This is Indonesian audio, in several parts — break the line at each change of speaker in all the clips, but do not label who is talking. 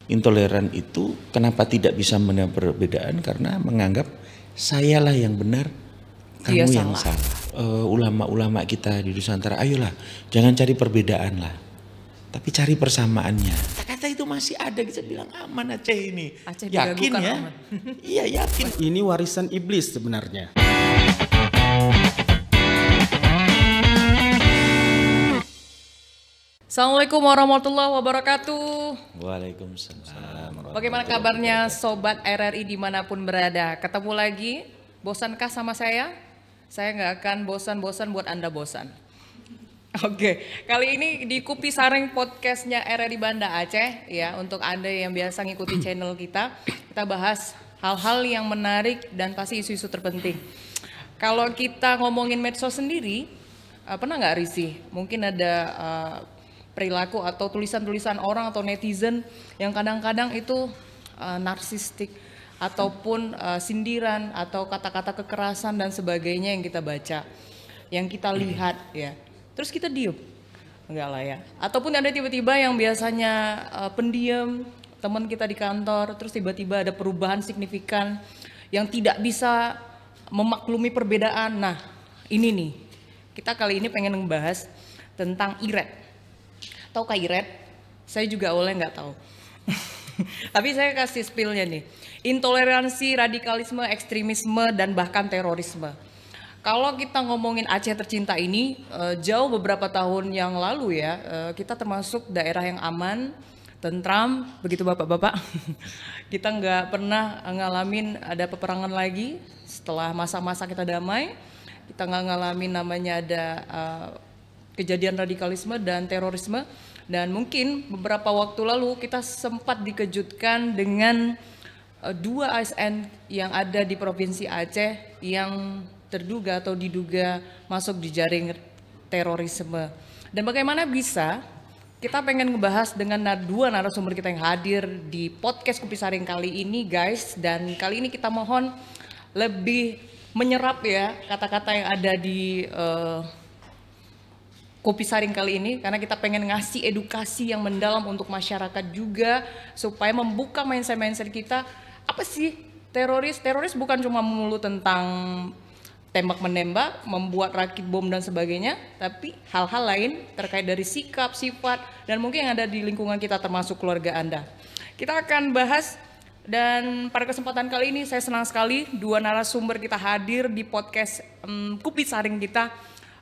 Intoleran itu kenapa tidak bisa menerima perbedaan karena menganggap sayalah yang benar,
Dia
kamu yang
salah.
salah. Ulama-ulama kita di Nusantara, ayolah jangan cari perbedaan lah, tapi cari persamaannya. Kata itu masih ada, kita bilang aman Aceh ini.
Aceh
Yakin
diragukan
ya?
aman.
Iya yakin.
Ini warisan iblis sebenarnya.
Assalamualaikum warahmatullahi wabarakatuh.
Waalaikumsalam.
Bagaimana kabarnya Sobat RRI dimanapun berada? Ketemu lagi, bosankah sama saya? Saya nggak akan bosan-bosan buat Anda bosan. Oke, kali ini di Kupi Saring podcastnya RRI Banda Aceh ya. Untuk Anda yang biasa ngikuti channel kita bahas hal-hal yang menarik dan pasti isu-isu terpenting. Kalau kita ngomongin medsos sendiri, pernah nggak risih? Mungkin ada perilaku atau tulisan-tulisan orang atau netizen yang kadang-kadang itu narsistik ataupun sindiran atau kata-kata kekerasan dan sebagainya yang kita baca, yang kita lihat ya. Terus kita diem, enggak lah ya. Ataupun ada tiba-tiba yang biasanya pendiam, teman kita di kantor, terus tiba-tiba ada perubahan signifikan yang tidak bisa memaklumi perbedaan. Nah, ini nih, kita kali ini pengen ngebahas tentang IRED. Tahu IRED? Saya juga awalnya nggak tahu. Tapi saya kasih spillnya nih. Intoleransi, radikalisme, ekstremisme, dan bahkan terorisme. Kalau kita ngomongin Aceh tercinta ini, jauh beberapa tahun yang lalu ya, kita termasuk daerah yang aman, tentram, begitu bapak-bapak. Kita nggak pernah ngalamin ada peperangan lagi setelah masa-masa kita damai. Kita nggak ngalamin namanya ada kejadian radikalisme dan terorisme. Dan mungkin beberapa waktu lalu kita sempat dikejutkan dengan dua ASN yang ada di Provinsi Aceh yang terduga atau diduga masuk di jaring terorisme. Dan bagaimana bisa, kita pengen ngebahas dengan dua narasumber kita yang hadir di podcast Kupi Saring kali ini guys. Dan kali ini kita mohon lebih menyerap ya kata-kata yang ada di Kupi Saring kali ini, karena kita pengen ngasih edukasi yang mendalam untuk masyarakat juga supaya membuka mindset kita. Apa sih teroris? Teroris bukan cuma melulu tentang tembak menembak, membuat rakit bom dan sebagainya, tapi hal-hal lain terkait dari sikap, sifat, dan mungkin yang ada di lingkungan kita termasuk keluarga Anda. Kita akan bahas, dan pada kesempatan kali ini saya senang sekali dua narasumber kita hadir di podcast Kupi Saring kita.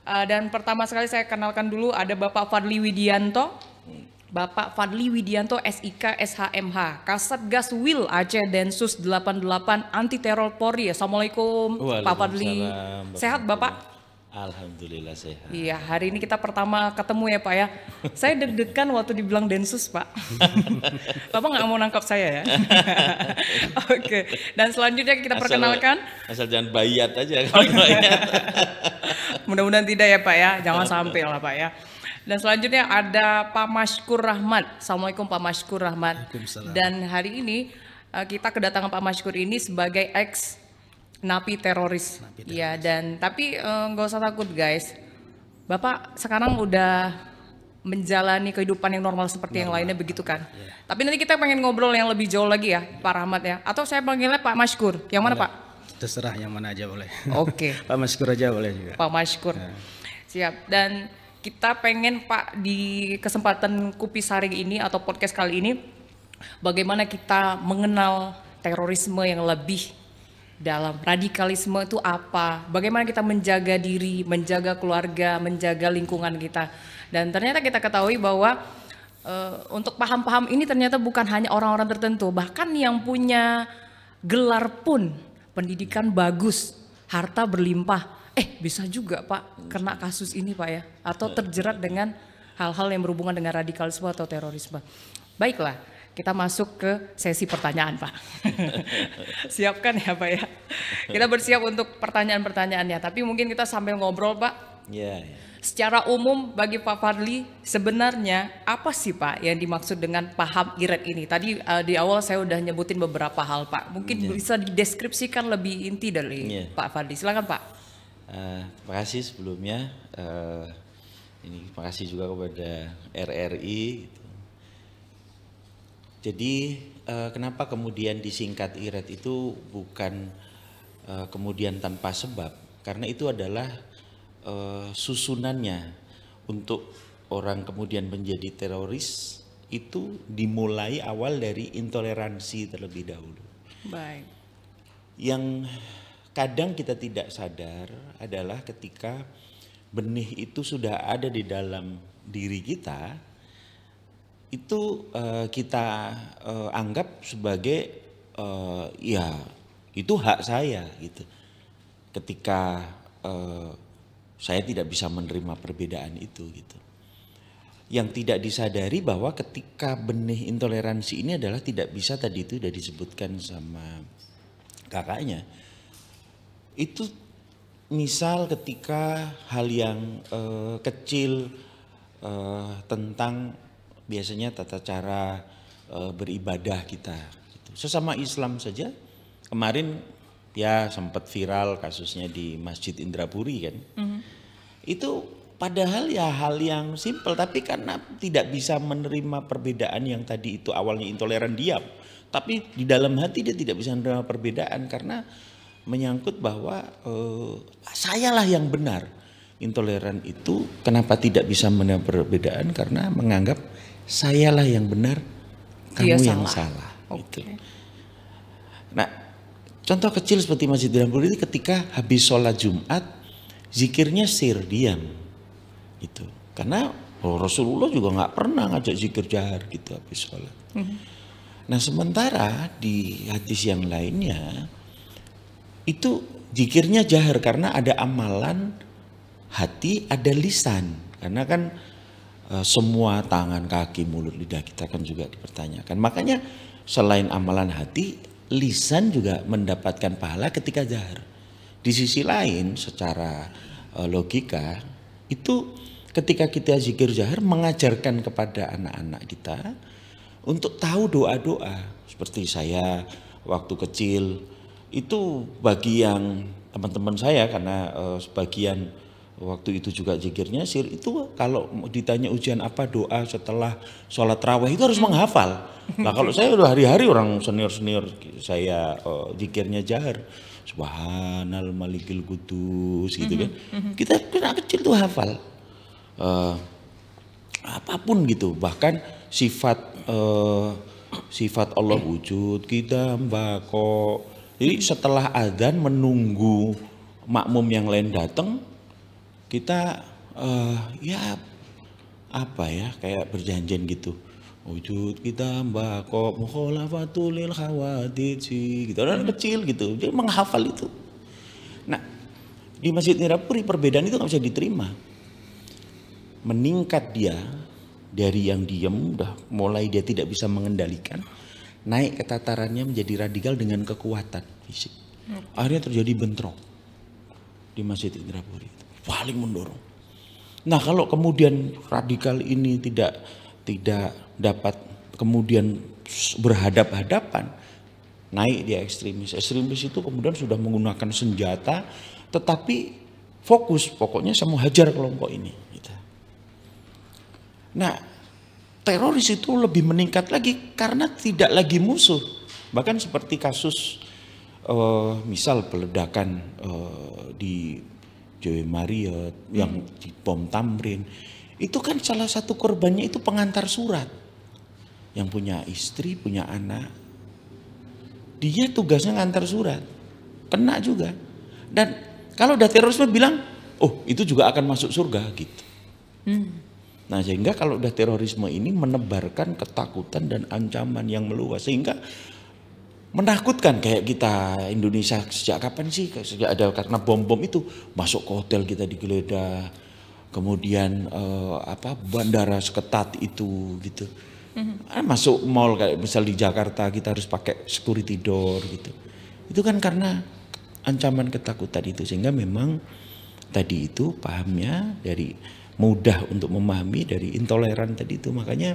Dan pertama sekali saya kenalkan dulu ada Bapak Fadli Widianto. Bapak Fadli Widianto SIK SHMH, Kasatgas Wil Aceh Densus 88 Anti Teror Polri. Assalamualaikum Pak Fadli. Sehat Bapak?
Alhamdulillah sehat.
Iya, hari ini kita pertama ketemu ya Pak ya. Saya deg-degan waktu dibilang Densus Pak. Bapak nggak mau nangkap saya ya? Oke, dan selanjutnya kita perkenalkan.
Asal jangan bayat aja.
Mudah-mudahan tidak ya Pak ya, jangan sampai lah Pak ya. Dan selanjutnya ada Pak Mashkur Rahmat. Assalamualaikum Pak Mashkur Rahmat. Dan hari ini kita kedatangan Pak Mashkur ini sebagai ex napi teroris. Ya, dan tapi nggak usah takut guys. Bapak sekarang udah menjalani kehidupan yang normal seperti yang lainnya begitu kan. Yeah. Tapi nanti kita pengen ngobrol yang lebih jauh lagi ya Pak Rahmat ya. Atau saya panggilnya Pak Mashkur. Yang mana Pak?
Terserah yang mana aja boleh.
Oke.
Pak Mashkur aja boleh juga.
Pak Mashkur. Siap. Dan kita pengen Pak di kesempatan Kupi Saring ini atau podcast kali ini, bagaimana kita mengenal terorisme yang lebih dalam. Radikalisme itu apa? Bagaimana kita menjaga diri, menjaga keluarga, menjaga lingkungan kita. Dan ternyata kita ketahui bahwa untuk paham-paham ini ternyata bukan hanya orang-orang tertentu, bahkan yang punya gelar pun, pendidikan bagus, harta berlimpah, bisa juga Pak kena kasus ini Pak ya, atau terjerat dengan hal-hal yang berhubungan dengan radikalisme atau terorisme. Baiklah, kita masuk ke sesi pertanyaan Pak. Siapkan ya Pak ya. Kita bersiap untuk pertanyaan-pertanyaannya, tapi mungkin kita sambil ngobrol Pak.
Iya.
Secara umum bagi Pak Fadli, sebenarnya apa sih Pak yang dimaksud dengan paham IRED ini? Tadi di awal saya udah nyebutin beberapa hal Pak. Mungkin bisa dideskripsikan lebih inti dari Pak Fadli. Silakan Pak.
Terima kasih sebelumnya. Ini terima kasih juga kepada RRI. Jadi kenapa kemudian disingkat IRET itu bukan kemudian tanpa sebab, karena itu adalah susunannya untuk orang kemudian menjadi teroris itu dimulai awal dari intoleransi terlebih dahulu.
Baik.
Yang kadang kita tidak sadar adalah ketika benih itu sudah ada di dalam diri kita, itu kita anggap sebagai ya itu hak saya gitu. Ketika saya tidak bisa menerima perbedaan itu gitu. Yang tidak disadari bahwa ketika benih intoleransi ini adalah tidak bisa, tadi itu sudah disebutkan sama kakaknya. Itu misal ketika hal yang kecil tentang biasanya tata cara beribadah kita. Sesama Islam saja kemarin ya sempat viral kasusnya di Masjid Indrapuri kan. Itu padahal ya hal yang simpel, tapi karena tidak bisa menerima perbedaan yang tadi itu awalnya intoleran diam. Tapi di dalam hati dia tidak bisa menerima perbedaan karena menyangkut bahwa sayalah yang benar. Intoleran itu kenapa tidak bisa menerima perbedaan karena menganggap sayalah yang benar, kamu yang salah. Gitu. Nah, contoh kecil seperti Masjid Indrapuri itu ketika habis sholat Jumat, zikirnya sir diam, gitu. Karena Rasulullah juga nggak pernah ngajak zikir jahar gitu habis sholat. Nah, sementara di hadis yang lainnya itu zikirnya jahar karena ada amalan hati, ada lisan. Karena kan semua tangan, kaki, mulut, lidah kita kan juga dipertanyakan. Makanya selain amalan hati, lisan juga mendapatkan pahala ketika jahar. Di sisi lain secara logika itu ketika kita zikir jahar mengajarkan kepada anak-anak kita untuk tahu doa-doa. Seperti saya waktu kecil itu bagi yang teman-teman saya karena sebagian waktu itu juga zikirnya sir, itu kalau ditanya ujian apa doa setelah sholat raweh itu harus menghafal. Nah kalau saya udah hari-hari orang senior-senior saya zikirnya jahar. Subhanal malikil kudus gitu kan. Kita anak kecil tuh hafal. Apapun gitu, bahkan sifat Allah wujud kita mbako. Jadi setelah adzan menunggu makmum yang lain datang, kita ya apa ya kayak berjanjian gitu. Wujud kita mbako mukhalafatul lil khawaditsi gitu. Orang kecil gitu, dia menghafal itu. Nah, di Masjid Indrapuri perbedaan itu nggak bisa diterima. Meningkat dia dari yang diam, udah mulai dia tidak bisa mengendalikan, naik ke tatarannya menjadi radikal dengan kekuatan fisik. Akhirnya terjadi bentrok di Masjid Indrapuri, paling mendorong. Nah kalau kemudian radikal ini tidak dapat kemudian berhadap-hadapan, naik dia ekstremis. Ekstremis itu kemudian sudah menggunakan senjata, tetapi fokus, pokoknya saya mau hajar kelompok ini. Gitu. Nah, teroris itu lebih meningkat lagi karena tidak lagi musuh. Bahkan seperti kasus misal peledakan di Joy Marriott yang di bom Tamrin. Itu kan salah satu korbannya itu pengantar surat. Yang punya istri, punya anak. Dia tugasnya ngantar surat. Kena juga. Dan kalau udah terorisme bilang, oh itu juga akan masuk surga gitu. Nah sehingga kalau udah terorisme ini menebarkan ketakutan dan ancaman yang meluas. Sehingga menakutkan kayak kita Indonesia sejak kapan sih? Sejak ada karena bom-bom itu masuk ke hotel kita digeledah. Kemudian bandara seketat itu gitu. Masuk mall kayak misal di Jakarta kita harus pakai security door gitu. Itu kan karena ancaman ketakutan itu, sehingga memang tadi itu pahamnya dari mudah untuk memahami dari intoleran tadi itu. Makanya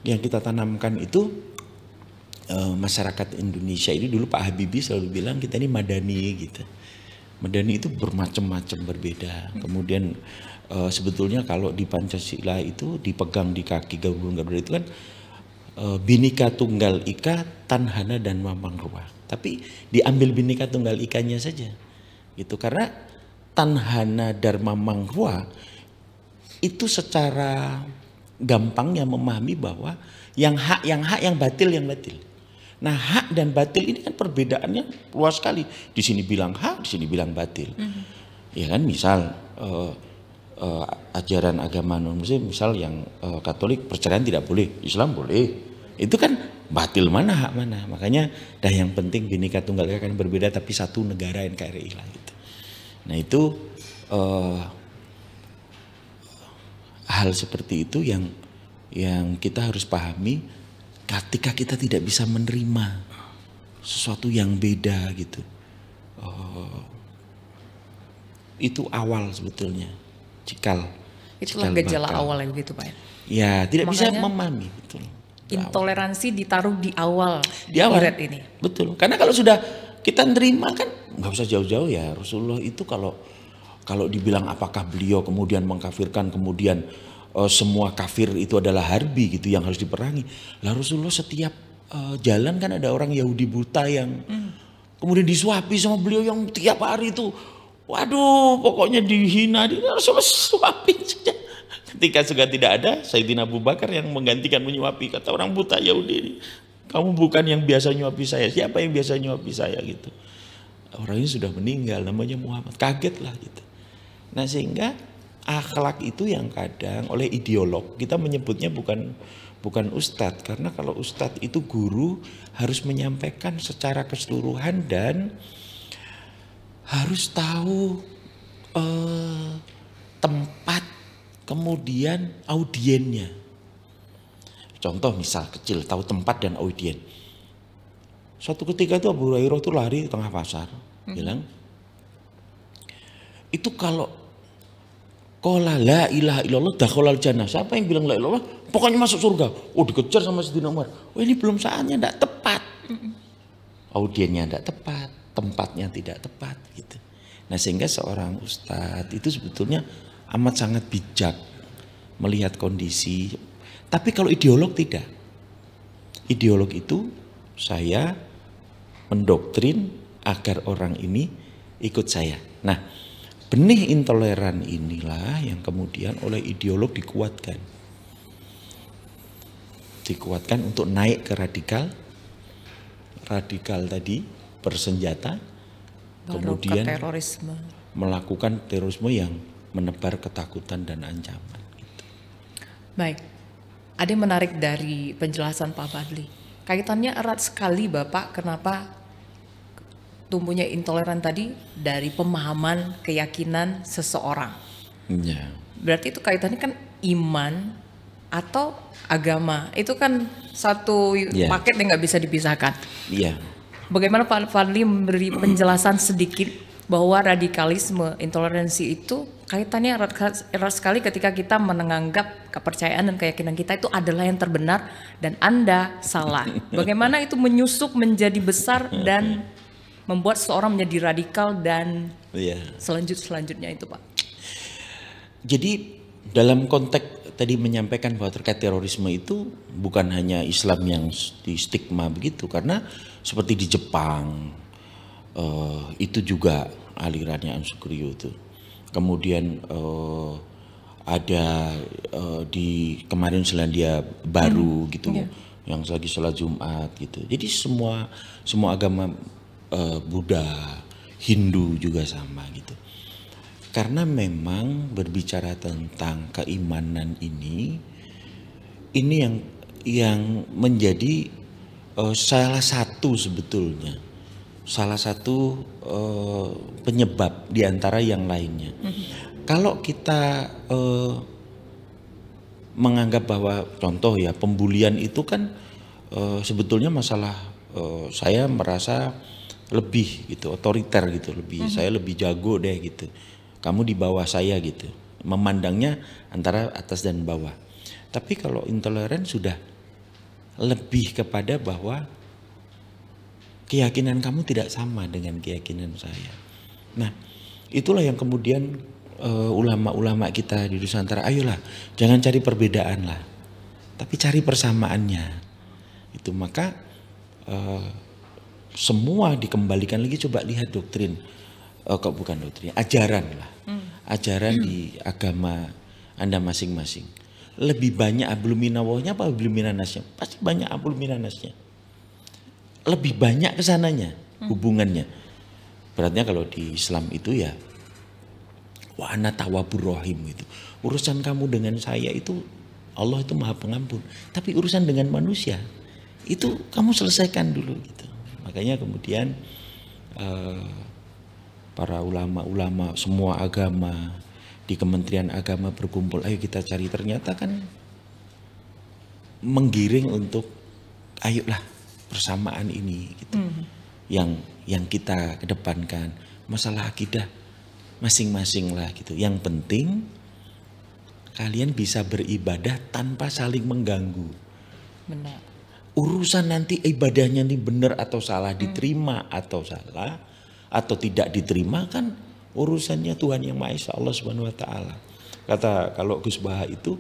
yang kita tanamkan itu masyarakat Indonesia ini dulu Pak Habibie selalu bilang kita ini madani gitu. Madani itu bermacam-macam berbeda. Kemudian sebetulnya kalau di Pancasila itu dipegang di kaki gabungan itu kan Bhinneka Tunggal Ika, Tanhana dan Mamang Ruwa. Tapi diambil Bhinneka Tunggal Ikanya saja. Gitu, karena Tanhana dan Mamang Ruwa itu secara gampangnya memahami bahwa yang hak, yang batil, yang batil. Nah, hak dan batil ini kan perbedaannya luas sekali. Di sini bilang hak, di sini bilang batil. Ya kan, misal ajaran agama non-muslim, misal yang Katolik perceraian tidak boleh, Islam boleh. Itu kan batil mana, hak mana. Makanya yang penting Bhinneka Tunggal Ika kan berbeda tapi satu negara NKRI lah gitu. Nah, itu hal seperti itu yang kita harus pahami ketika kita tidak bisa menerima sesuatu yang beda gitu. Itu awal sebetulnya.
Itulah gejala awal gitu Pak.
Ya, tidak
Makanya,
bisa memahami, betul.
Intoleransi ditaruh di awal ini.
Betul. Karena kalau sudah kita nerima kan nggak usah jauh-jauh ya. Rasulullah itu kalau dibilang apakah beliau kemudian mengkafirkan, kemudian semua kafir itu adalah harbi gitu yang harus diperangi. Lah Rasulullah setiap jalan kan ada orang Yahudi buta yang kemudian disuapi sama beliau yang tiap hari itu. Waduh, pokoknya dihina, Rasulullah suapin saja. Ketika sudah tidak ada, Sayyidina Abu Bakar yang menggantikan menyuapi. Kata orang buta Yahudi ini, kamu bukan yang biasa nyuapi saya, siapa yang biasa nyuapi saya gitu. Orang ini sudah meninggal, namanya Muhammad, kaget lah gitu. Nah, sehingga akhlak itu yang kadang oleh ideolog, kita menyebutnya bukan ustadz. Karena kalau ustadz itu guru harus menyampaikan secara keseluruhan dan harus tahu tempat, kemudian audiennya. Contoh misal kecil, tahu tempat dan audien. Suatu ketika itu Abu Hurairah itu lari di tengah pasar, bilang, itu kalau qala la ilaha illallah dakhalal jannah. Siapa yang bilang la ilaha illallah, pokoknya masuk surga. Oh, dikejar sama Sayyidina Umar. Oh, ini belum saatnya, tidak tepat. Audiennya tidak tepat, tempatnya tidak tepat gitu. Nah, sehingga seorang ustadz itu sebetulnya amat sangat bijak melihat kondisi. Tapi kalau ideolog tidak. Ideolog itu saya mendoktrin agar orang ini ikut saya. Nah, benih intoleran inilah yang kemudian oleh ideolog dikuatkan. Dikuatkan untuk naik ke radikal. Radikal tadi bersenjata, kemudian
terorisme.
Melakukan terorisme yang menebar ketakutan dan ancaman. Gitu.
Baik, ada yang menarik dari penjelasan Pak Fadli. Kaitannya erat sekali Bapak, kenapa tumbuhnya intoleran tadi dari pemahaman keyakinan seseorang.
Ya.
Berarti itu kaitannya kan iman atau agama, itu kan satu paket yang nggak bisa dipisahkan.
Iya.
Bagaimana Pak Fadli memberi penjelasan sedikit bahwa radikalisme, intoleransi itu kaitannya erat sekali ketika kita menganggap kepercayaan dan keyakinan kita itu adalah yang terbenar dan Anda salah. Bagaimana itu menyusup menjadi besar dan membuat seorang menjadi radikal dan selanjutnya itu Pak.
Jadi dalam konteks tadi menyampaikan bahwa terkait terorisme itu bukan hanya Islam yang di stigma begitu, karena seperti di Jepang itu juga alirannya Ansukriyo itu. Kemudian ada di kemarin Selandia Baru gitu, yang lagi sholat Jumat gitu. Jadi semua agama Buddha, Hindu juga sama gitu. Karena memang berbicara tentang keimanan ini yang menjadi salah satu sebetulnya, salah satu penyebab di antara yang lainnya. Kalau kita menganggap bahwa contoh ya pembulian itu kan sebetulnya masalah saya merasa lebih gitu otoriter gitu, saya lebih jago deh gitu. Kamu di bawah saya gitu. Memandangnya antara atas dan bawah. Tapi kalau intoleran sudah lebih kepada bahwa keyakinan kamu tidak sama dengan keyakinan saya. Nah, itulah yang kemudian ulama-ulama kita di Nusantara, ayolah jangan cari perbedaan lah, tapi cari persamaannya. Itu maka semua dikembalikan lagi, coba lihat doktrin, kok bukan doktrin, ajaran lah. Ajaran di agama Anda masing-masing. Lebih banyak ablum minawahnya apa ablum minanasnya? Pasti banyak ablum minanasnya. Lebih banyak kesananya hubungannya. Beratnya kalau di Islam itu ya wa ana tawwabur rahim itu. Urusan kamu dengan saya itu Allah itu Maha Pengampun. Tapi urusan dengan manusia itu kamu selesaikan dulu gitu. Makanya kemudian para ulama-ulama semua agama di Kementerian Agama berkumpul, ayo kita cari, ternyata kan menggiring untuk ayolah persamaan ini gitu. Yang kita kedepankan masalah akidah masing-masing lah gitu. Yang penting kalian bisa beribadah tanpa saling mengganggu.
Benar.
Urusan nanti ibadahnya ini benar atau salah, diterima atau salah atau tidak diterima kan urusannya Tuhan Yang Maha Esa, Allah Subhanahu wa taala. Kata kalau Gus Baha itu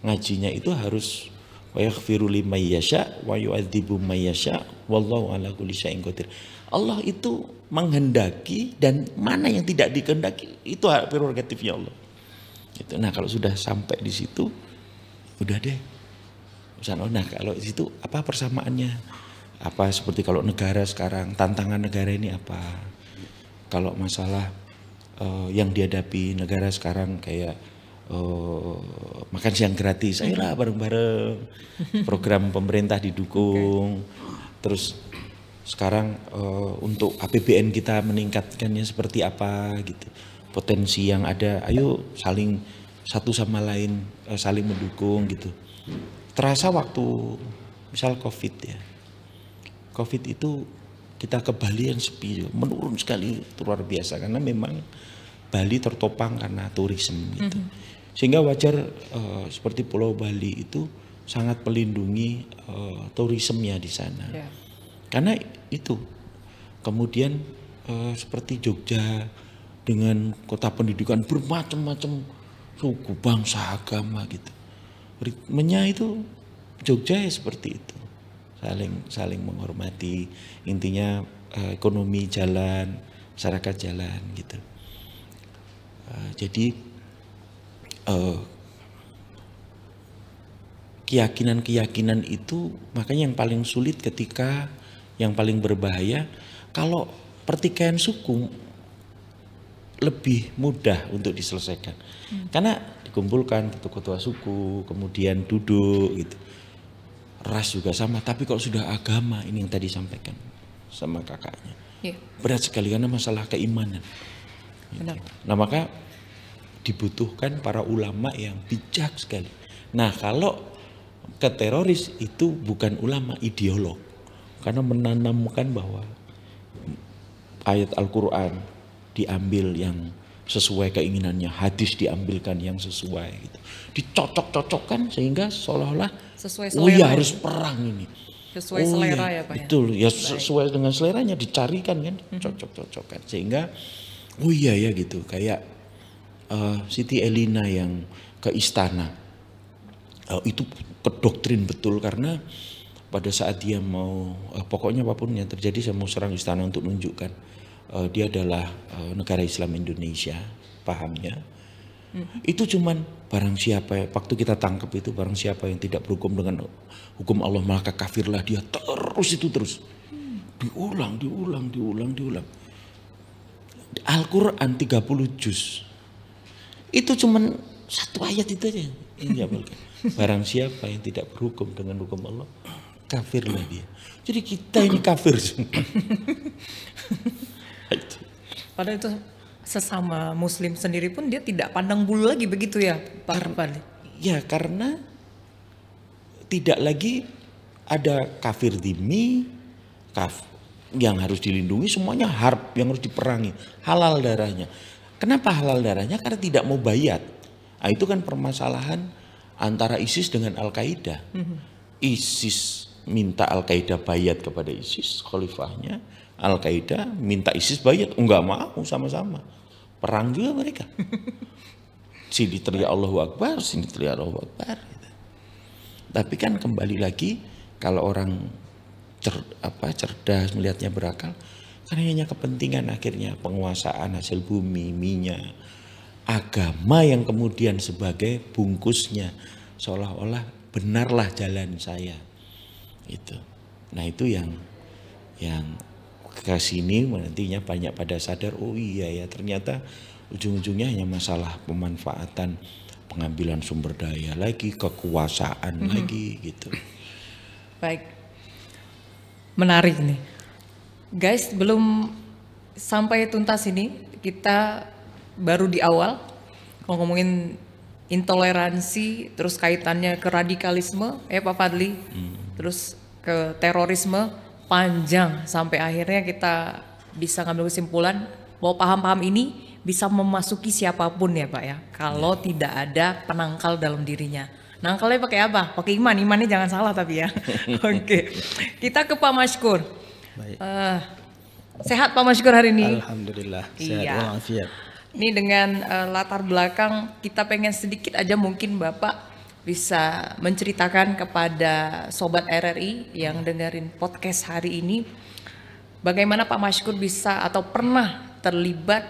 ngajinya itu harus wa yaghfiru liman yasha wa yu'adzibu may yasha wallahu ala kulli syai'in qadir. Allah itu menghendaki dan mana yang tidak dikehendaki itu hak prerogatifnya Allah. Gitu. Nah, kalau sudah sampai di situ udah deh. Nah, kalau di situ apa persamaannya? Apa seperti kalau negara sekarang, tantangan negara ini apa? Kalau masalah yang dihadapi negara sekarang kayak makan siang gratis, ayolah bareng-bareng, program pemerintah didukung. Terus sekarang untuk APBN kita meningkatkannya seperti apa gitu, potensi yang ada, ayo saling satu sama lain saling mendukung gitu. Terasa waktu misal COVID ya, COVID itu kita ke Bali yang sepi, menurun sekali, luar biasa karena memang Bali tertopang karena turisme gitu. Sehingga wajar seperti Pulau Bali itu sangat melindungi turismenya di sana. Yeah. Karena itu. Kemudian seperti Jogja dengan kota pendidikan bermacam-macam suku, bangsa, agama gitu. Ritmenya itu Jogja ya seperti itu. Saling menghormati, intinya ekonomi jalan, masyarakat jalan gitu. Jadi keyakinan-keyakinan itu makanya yang paling sulit ketika yang paling berbahaya kalau pertikaian suku lebih mudah untuk diselesaikan. Karena dikumpulkan ketua suku, kemudian duduk gitu. Ras juga sama, tapi kalau sudah agama ini yang tadi sampaikan sama kakaknya. Yeah. Berat sekali karena masalah keimanan.
Benar.
Nah, maka dibutuhkan para ulama yang bijak sekali. Nah, kalau ke teroris itu bukan ulama, ideolog. Karena menanamkan bahwa ayat Al-Quran diambil yang sesuai keinginannya, hadis diambilkan yang sesuai gitu. Dicocok-cocokkan sehingga seolah-olah
sesuai
selera. Oh iya harus perang ini.
Sesuai selera ya Pak.
Betul, ya sesuai dengan seleranya dicarikan kan, cocok-cocokkan sehingga oh iya ya gitu. Kayak Siti Elina yang ke istana. Itu kedoktrin betul karena pada saat dia mau pokoknya apapun yang terjadi saya mau serang istana untuk menunjukkan dia adalah negara Islam Indonesia, pahamnya. Itu cuman barang siapa waktu kita tangkap itu barang siapa yang tidak berhukum dengan hukum Allah maka kafirlah dia, terus diulang. Al-Quran 30 juz itu cuman satu ayat itu aja yang diamalkan. Barang siapa yang tidak berhukum dengan hukum Allah kafirlah dia. Jadi kita ini kafir.
Padahal itu sesama muslim sendiri pun dia tidak pandang bulu lagi begitu ya Pak Bali?
Ya karena tidak lagi ada kafir dhimmi, yang harus dilindungi, semuanya harb yang harus diperangi, halal darahnya. Kenapa halal darahnya? Karena tidak mau bayat. Nah, itu kan permasalahan antara ISIS dengan Al-Qaeda. ISIS minta Al-Qaeda bayat kepada ISIS, khalifahnya. Al-Qaeda minta ISIS bayat, enggak mau sama-sama. Perang juga mereka. Sini teriak Allahu Akbar, sini teriak Allahu Akbar. Gitu. Tapi kan kembali lagi kalau orang cerdas melihatnya berakal, kan hanya kepentingan akhirnya penguasaan hasil bumi, minyak, agama yang kemudian sebagai bungkusnya, seolah-olah benarlah jalan saya itu. Nah itu yang ke sini nantinya banyak pada sadar, oh iya ya ternyata ujung-ujungnya hanya masalah pemanfaatan, pengambilan sumber daya lagi, kekuasaan lagi gitu.
Baik. Menarik nih. Guys, belum sampai tuntas ini, kita baru di awal kalau ngomongin intoleransi, terus kaitannya ke radikalisme, Pak Fadli, terus ke terorisme, panjang sampai akhirnya kita bisa ngambil kesimpulan bahwa paham-paham ini bisa memasuki siapapun ya Pak ya, kalau tidak ada penangkal dalam dirinya. Nangkalnya pakai apa? Pakai iman, imannya jangan salah tapi ya. Oke, kita ke Pak Mashkur.
Baik.
Sehat Pak Mashkur hari ini?
Alhamdulillah, sehat
Iya.
walafiat.
Ini dengan latar belakang kita pengen sedikit aja mungkin Bapak bisa menceritakan kepada Sobat RRI yang dengerin podcast hari ini, bagaimana Pak Mashkur bisa atau pernah terlibat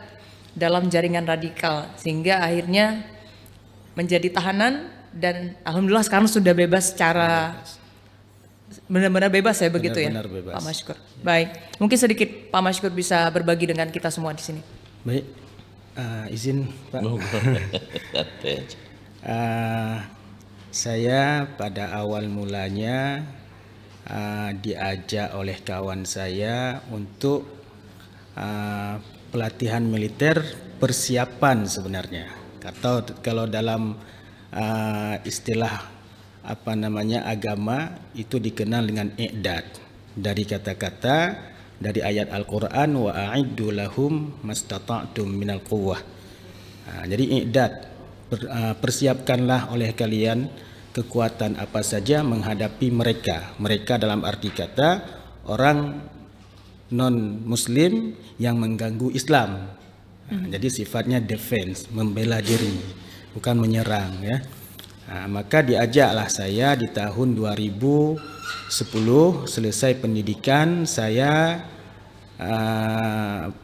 dalam jaringan radikal sehingga akhirnya menjadi tahanan dan alhamdulillah sekarang sudah bebas secara benar-benar bebas ya begitu
Benar-benar
ya
bebas.
Pak Mashkur. Baik, mungkin sedikit Pak Mashkur bisa berbagi dengan kita semua di sini.
Baik, izin Pak. Saya pada awal mulanya diajak oleh kawan saya untuk pelatihan militer persiapan sebenarnya. Atau kalau dalam istilah agama itu dikenal dengan i'dad, dari kata-kata dari ayat Al-Qur'an wa a'iddu lahum mastata'tum minal quwwah. Jadi i'dad, persiapkanlah oleh kalian kekuatan apa saja menghadapi mereka dalam arti kata orang non muslim yang mengganggu Islam. Jadi sifatnya defense, membela diri, bukan menyerang ya. Maka diajaklah saya di tahun 2010 selesai pendidikan saya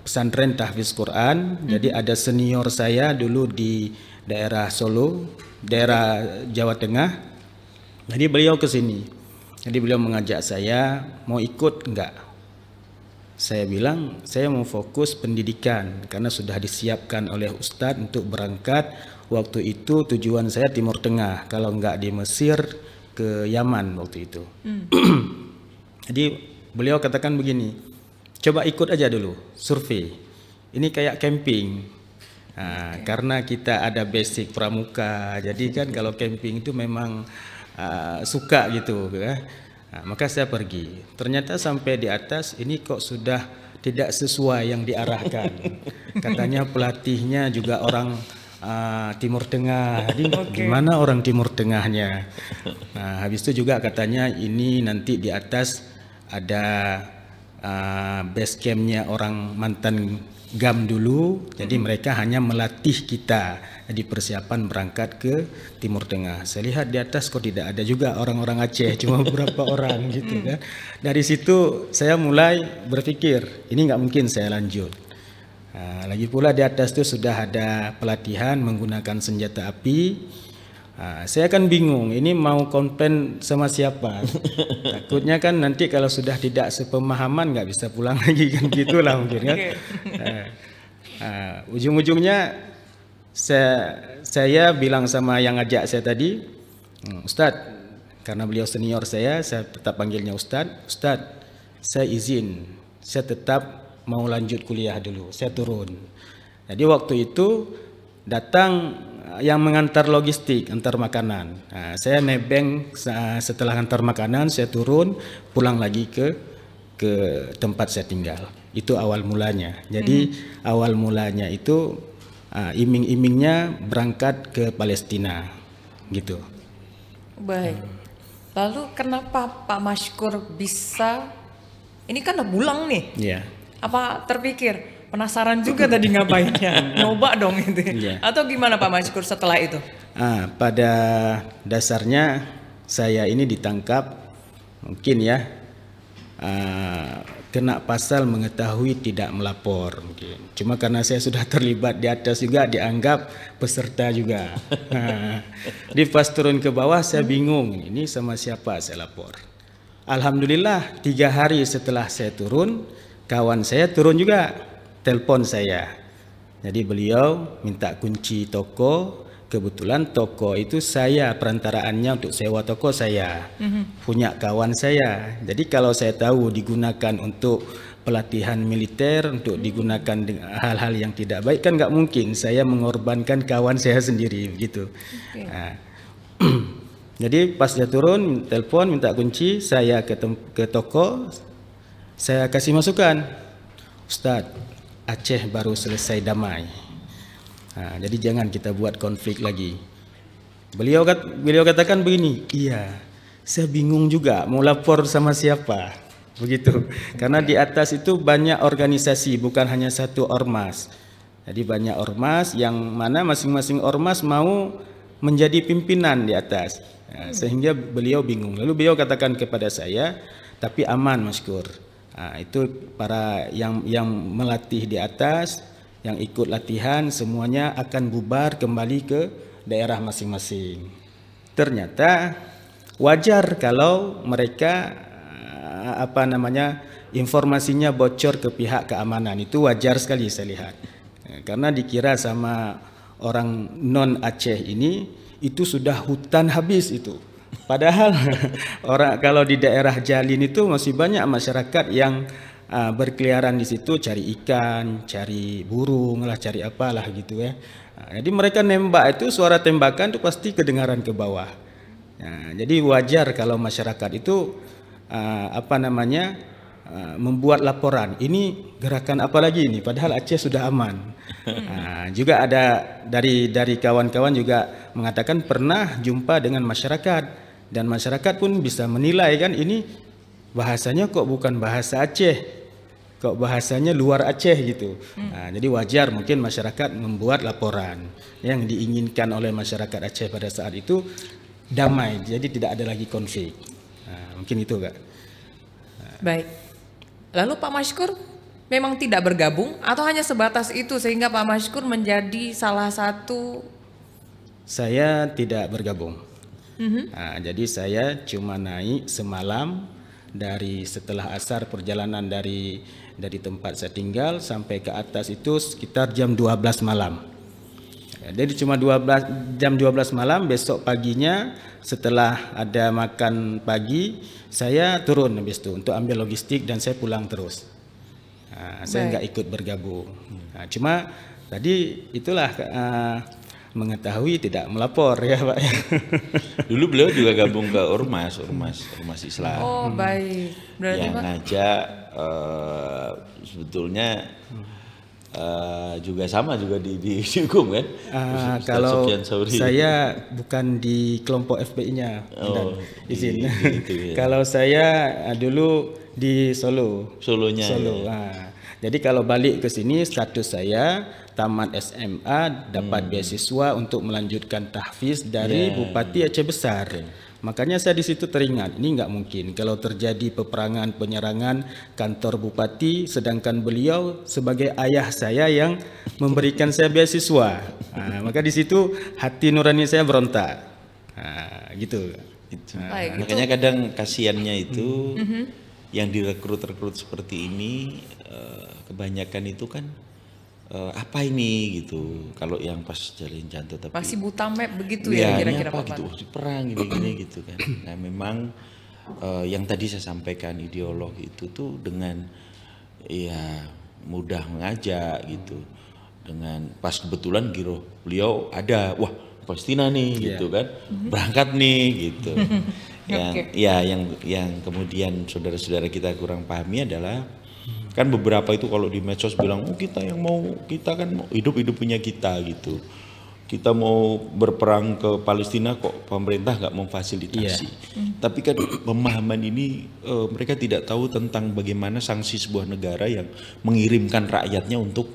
pesantren tahfiz Quran. Jadi ada senior saya dulu di daerah Solo, daerah Jawa Tengah. Jadi beliau ke sini. Jadi beliau mengajak saya, mau ikut enggak? Saya bilang saya mau fokus pendidikan karena sudah disiapkan oleh Ustadz untuk berangkat. Waktu itu tujuan saya Timur Tengah, kalau enggak di Mesir ke Yaman waktu itu. Jadi beliau katakan begini, coba ikut aja dulu survei. Ini kayak camping. Karena kita ada basic pramuka, jadi kan kalau camping itu memang suka gitu ya. Maka saya pergi. Ternyata sampai di atas ini kok sudah tidak sesuai yang diarahkan. Katanya pelatihnya juga orang Timur Tengah. Jadi gimana orang Timur Tengahnya? Nah, habis itu juga katanya ini nanti di atas ada base campnya orang mantan GAM dulu. Jadi mereka hanya melatih kita. Jadi persiapan berangkat ke Timur Tengah. Saya lihat di atas kok tidak ada juga orang-orang Aceh, cuma beberapa orang gitu kan. Dari situ saya mulai berpikir ini nggak mungkin saya lanjut. Lagi pula di atas itu sudah ada pelatihan menggunakan senjata api. Saya kan bingung ini mau komplain sama siapa. Takutnya kan nanti kalau sudah tidak sepemahaman nggak bisa pulang lagi kan gitulah mungkin kan. Ujung-ujungnya saya bilang sama yang ngajak saya tadi, Ustadz, karena beliau senior saya tetap panggilnya Ustadz. Ustadz, saya izin, saya tetap mau lanjut kuliah dulu, saya turun. Jadi waktu itu datang yang mengantar logistik, antar makanan. Saya nebeng setelah antar makanan, saya turun, pulang lagi ke tempat saya tinggal. Itu awal mulanya. Jadi awal mulanya itu iming-imingnya berangkat ke Palestina, gitu.
Baik. Lalu kenapa Pak Mashkur bisa? Ini kan udah pulang nih.
Iya.
Apa terpikir penasaran juga tadi ngapainnya? Nyoba dong itu.
Iya.
Atau gimana Pak Mashkur setelah itu?
Pada dasarnya saya ini ditangkap mungkin ya kena pasal mengetahui tidak melapor mungkin. Cuma karena saya sudah terlibat di atas juga dianggap peserta juga. Di pas turun ke bawah saya bingung, ini sama siapa saya lapor. Alhamdulillah 3 hari setelah saya turun, kawan saya turun juga, telepon saya. Jadi beliau minta kunci toko. Kebetulan toko itu saya perantaraannya untuk sewa toko saya, punya kawan saya. Jadi kalau saya tahu digunakan untuk pelatihan militer, untuk digunakan hal-hal yang tidak baik, kan nggak mungkin saya mengorbankan kawan saya sendiri begitu. Okay. Nah, jadi pas dia turun, telepon minta kunci, saya ke toko, saya kasih masukan, Ustadz, Aceh baru selesai damai. Nah, jadi jangan kita buat konflik lagi. Beliau katakan begini, iya, saya bingung juga mau lapor sama siapa, begitu. Karena di atas itu banyak organisasi, bukan hanya satu ormas. Jadi banyak ormas yang mana masing-masing ormas mau menjadi pimpinan di atas. Nah, sehingga beliau bingung. Lalu beliau katakan kepada saya, tapi aman Mas Kur. Nah, itu para yang melatih di atas, yang ikut latihan semuanya akan bubar kembali ke daerah masing-masing. Ternyata wajar kalau mereka informasinya bocor ke pihak keamanan, itu wajar sekali saya lihat. Karena dikira sama orang non Aceh ini itu sudah hutan habis itu. Padahal kalau di daerah Jalin itu masih banyak masyarakat yang berkeliaran di situ, cari ikan, cari burung lah, cari apalah gitu ya. Jadi mereka nembak itu, suara tembakan itu pasti kedengaran ke bawah. Jadi wajar kalau masyarakat itu membuat laporan. Ini gerakan apa lagi ini? Padahal Aceh sudah aman. Juga ada dari kawan-kawan juga mengatakan pernah jumpa dengan masyarakat, dan masyarakat pun bisa menilai kan, ini bahasanya kok bukan bahasa Aceh, kok bahasanya luar Aceh gitu. Jadi wajar mungkin masyarakat membuat laporan. Yang diinginkan oleh masyarakat Aceh pada saat itu damai, jadi tidak ada lagi konflik. Mungkin itu Kak.
Baik. Lalu Pak Mashkur memang tidak bergabung atau hanya sebatas itu sehingga Pak Mashkur menjadi salah satu?
Saya tidak bergabung. Jadi saya cuma naik semalam, dari setelah asar perjalanan dari tempat saya tinggal sampai ke atas itu sekitar jam 12 malam. Jadi cuma jam 12 malam, besok paginya setelah ada makan pagi saya turun habis itu untuk ambil logistik dan saya pulang terus. Saya nggak ikut bergabung. Cuma tadi itulah mengetahui tidak melapor ya Pak.
Dulu beliau juga gabung ke ormas Islam.
Oh baik. Berarti
yang ngajak sebetulnya juga sama juga dihukum kan?
Kalau saya bukan di kelompok FPI-nya, izin. Gitu, ya. Kalau saya dulu di Solonya. Solo. Ya. Jadi kalau balik ke sini status saya tamat SMA, dapat beasiswa untuk melanjutkan tahfiz dari Bupati Aceh Besar. Makanya saya di situ teringat, ini nggak mungkin kalau terjadi peperangan, penyerangan kantor bupati, sedangkan beliau sebagai ayah saya yang memberikan saya beasiswa. Maka di situ hati nurani saya berontak. Gitu.
Makanya kadang kasihannya itu yang direkrut seperti ini kebanyakan itu kan apa ini gitu, kalau yang pas Jalin Janto tapi
masih buta map begitu ya kira-kira
apa gitu, perang gini gitu kan. Nah memang yang tadi saya sampaikan ideologi itu tuh dengan ya mudah mengajak gitu, dengan pas kebetulan Giro beliau ada, wah Palestina nih gitu kan, berangkat nih gitu. Yang kemudian saudara-saudara kita kurang pahami adalah kan beberapa itu kalau di medsos bilang, oh kita kan mau hidup punya kita gitu, kita mau berperang ke Palestina kok pemerintah nggak memfasilitasi. Tapi kan pemahaman ini mereka tidak tahu tentang bagaimana sanksi sebuah negara yang mengirimkan rakyatnya untuk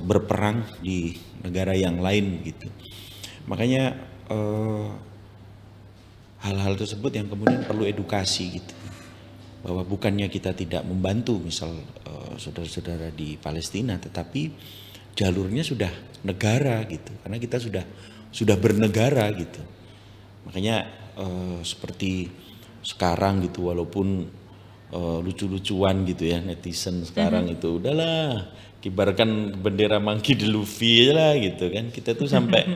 berperang di negara yang lain gitu. Makanya hal-hal tersebut yang kemudian perlu edukasi gitu. Bahwa bukannya kita tidak membantu misal saudara-saudara di Palestina, tetapi jalurnya sudah negara gitu. Karena kita sudah bernegara gitu. Makanya seperti sekarang gitu, walaupun lucu-lucuan gitu ya netizen sekarang itu, udahlah kibarkan bendera Monkey D. Luffy aja lah gitu kan. Kita tuh sampai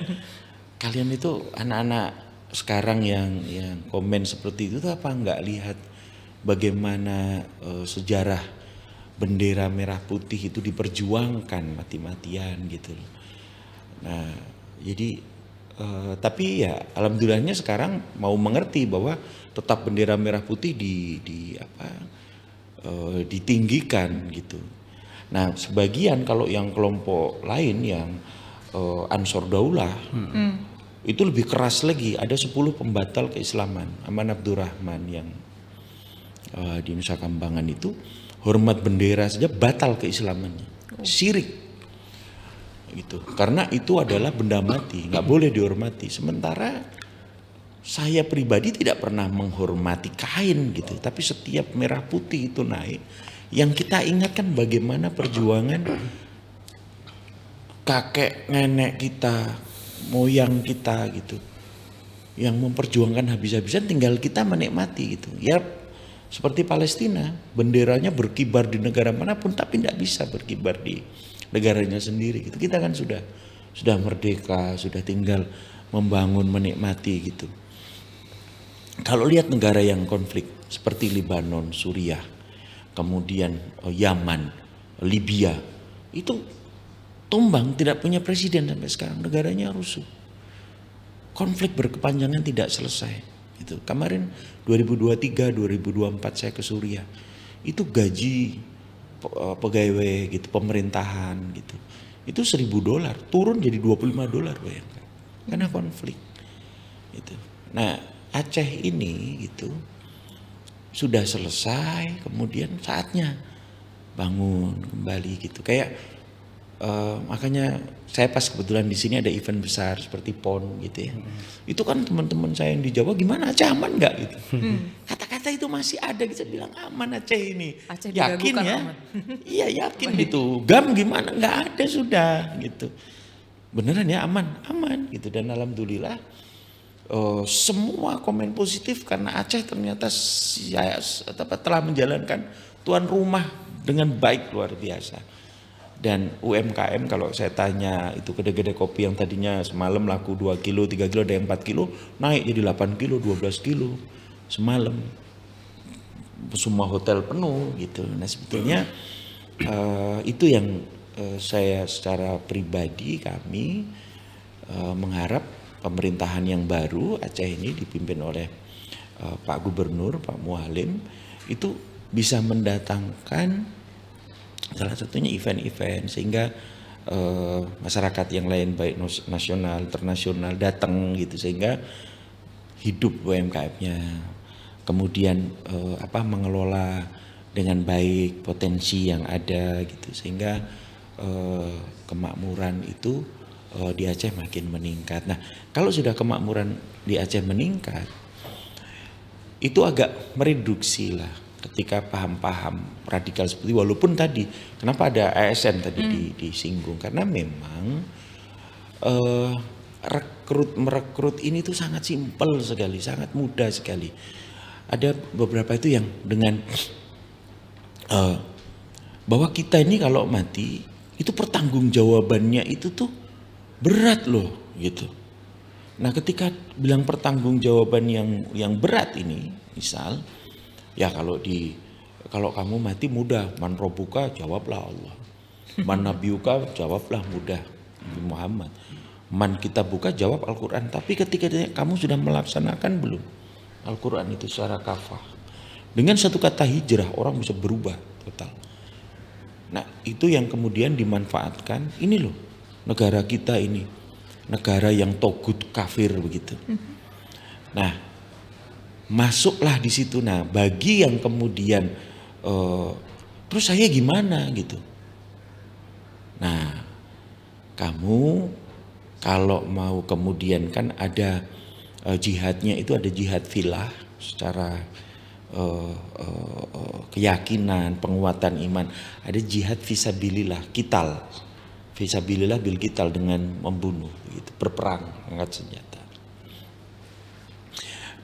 kalian itu anak-anak sekarang yang komen seperti itu tuh apa nggak lihat bagaimana sejarah bendera merah putih itu diperjuangkan mati-matian gitu. Nah, jadi tapi ya alhamdulillahnya sekarang mau mengerti bahwa tetap bendera merah putih ditinggikan gitu. Nah, sebagian kalau yang kelompok lain yang Ansor Daulah itu lebih keras lagi, ada 10 pembatal keislaman. Aman Abdurrahman yang di Nusa Kambangan itu hormat bendera saja batal keislamannya, syirik gitu. Karena itu adalah benda mati, nggak boleh dihormati. Sementara saya pribadi tidak pernah menghormati kain gitu, tapi setiap merah putih itu naik, yang kita ingatkan bagaimana perjuangan kakek nenek kita, moyang kita gitu, yang memperjuangkan habis-habisan, tinggal kita menikmati gitu. Ya seperti Palestina, benderanya berkibar di negara manapun, tapi tidak bisa berkibar di negaranya sendiri. Gitu. Kita kan sudah merdeka, sudah tinggal membangun, menikmati gitu. Kalau lihat negara yang konflik seperti Lebanon, Suriah, kemudian Yaman, Libya, itu tumbang, tidak punya presiden sampai sekarang, negaranya rusuh. Konflik berkepanjangan tidak selesai. Itu kemarin 2023 2024 saya ke Suriah, itu gaji pegawai gitu pemerintahan gitu itu $1.000 turun jadi $25, bayangkan, karena konflik itu. Nah, Aceh ini gitu sudah selesai, kemudian saatnya bangun kembali gitu. Kayak makanya saya pas kebetulan di sini ada event besar seperti PON gitu ya. Itu kan teman-teman saya yang di Jawa, gimana Aceh aman nggak gitu. Kata-kata itu masih ada, kita bilang aman Aceh ini.
Aceh
yakin ya?
aman.
Iya yakin gitu. GAM gimana? Nggak ada sudah gitu. Beneran ya aman gitu. Dan alhamdulillah semua komen positif karena Aceh ternyata telah menjalankan tuan rumah dengan baik, luar biasa. Dan UMKM kalau saya tanya itu kedai-kedai kopi yang tadinya semalam laku 2 kilo, 3 kilo, ada yang 4 kilo, naik jadi 8 kilo, 12 kilo semalam. Semua hotel penuh gitu. Nah sebetulnya itu yang saya secara pribadi kami mengharap pemerintahan yang baru Aceh ini dipimpin oleh Pak Gubernur, Pak Mualim, itu bisa mendatangkan salah satunya event-event sehingga masyarakat yang lain baik nasional, internasional datang gitu, sehingga hidup UMKM-nya. Kemudian mengelola dengan baik potensi yang ada gitu, sehingga kemakmuran itu di Aceh makin meningkat. Nah, kalau sudah kemakmuran di Aceh meningkat, itu agak mereduksi lah ketika paham-paham radikal seperti, walaupun tadi kenapa ada ASN tadi disinggung, karena memang merekrut ini tuh sangat simpel sekali, sangat mudah sekali. Ada beberapa itu yang dengan bahwa kita ini kalau mati itu pertanggungjawabannya itu tuh berat loh gitu. Nah, ketika bilang pertanggungjawaban yang berat ini, misal ya kalau kamu mati mudah, man robuka jawablah Allah, man nabiuka jawablah mudah Nabi Muhammad, man kita buka jawab Al-Quran. Tapi ketika kamu sudah melaksanakan belum Al-Quran itu secara kafah, dengan satu kata hijrah orang bisa berubah total. Nah, itu yang kemudian dimanfaatkan. Ini loh negara kita ini, negara yang togut kafir begitu. Nah, masuklah di situ. Nah, bagi yang kemudian terus saya gimana gitu. Nah, kamu kalau mau kemudian kan ada jihadnya itu ada jihad filah secara keyakinan, penguatan iman, ada jihad fisabilillah, qital. Fisabilillah bil qital, dengan membunuh gitu, berperang, angkat senjata.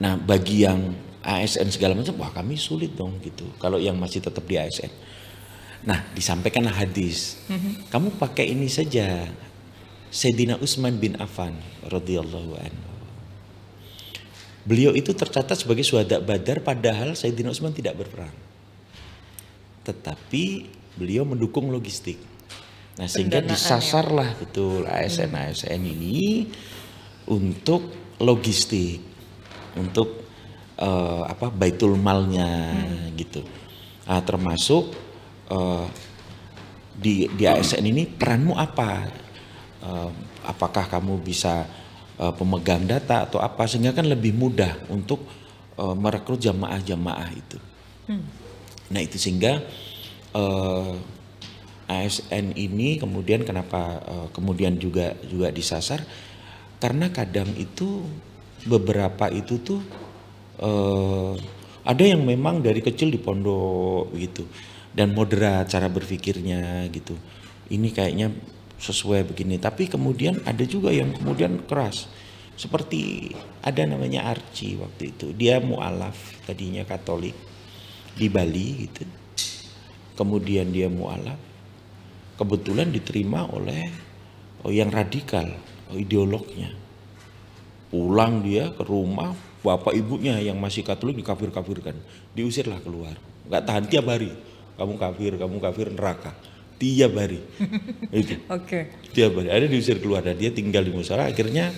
Nah, bagi yang ASN segala macam, wah kami sulit dong gitu. Kalau yang masih tetap di ASN. Nah, disampaikanlah hadis. Kamu pakai ini saja. Sayyidina Utsman bin Affan radhiyallahu anhu. Beliau itu tercatat sebagai syuhada Badar, padahal Sayyidina Utsman tidak berperang. Tetapi beliau mendukung logistik. Nah, sehingga disasarlah betul ASN ini untuk logistik, untuk baitul malnya gitu. Nah, termasuk di ASN ini peranmu apa? Apakah kamu bisa pemegang data atau apa, sehingga kan lebih mudah untuk merekrut jamaah-jamaah itu. Nah, itu sehingga ASN ini kemudian kenapa kemudian juga disasar, karena kadang itu beberapa itu tuh ada yang memang dari kecil di pondok gitu dan moderat cara berpikirnya gitu, ini kayaknya sesuai begini, tapi kemudian ada juga yang kemudian keras, seperti ada namanya Archie waktu itu, dia mu'alaf, tadinya Katolik di Bali gitu, kemudian dia mu'alaf, kebetulan diterima oleh yang radikal, ideolognya, pulang dia ke rumah, bapak ibunya yang masih Katolik dikafir-kafirkan, diusirlah keluar, nggak tahan, tiap hari kamu kafir neraka, tiap hari. Itu.
Oke.
Tiap hari ada diusir keluar, dan dia tinggal di musala. Akhirnya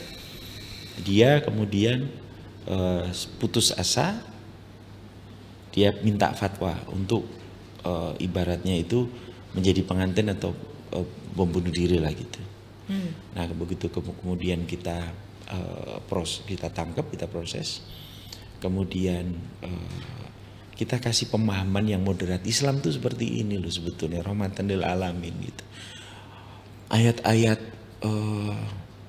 dia kemudian putus asa, dia minta fatwa untuk ibaratnya itu menjadi pengantin atau membunuh diri lah gitu. Nah, begitu kemudian kita tangkap, kita proses, kemudian kita kasih pemahaman yang moderat. Islam tuh seperti ini loh sebetulnya, rahmatan lil alamin gitu. Ayat-ayat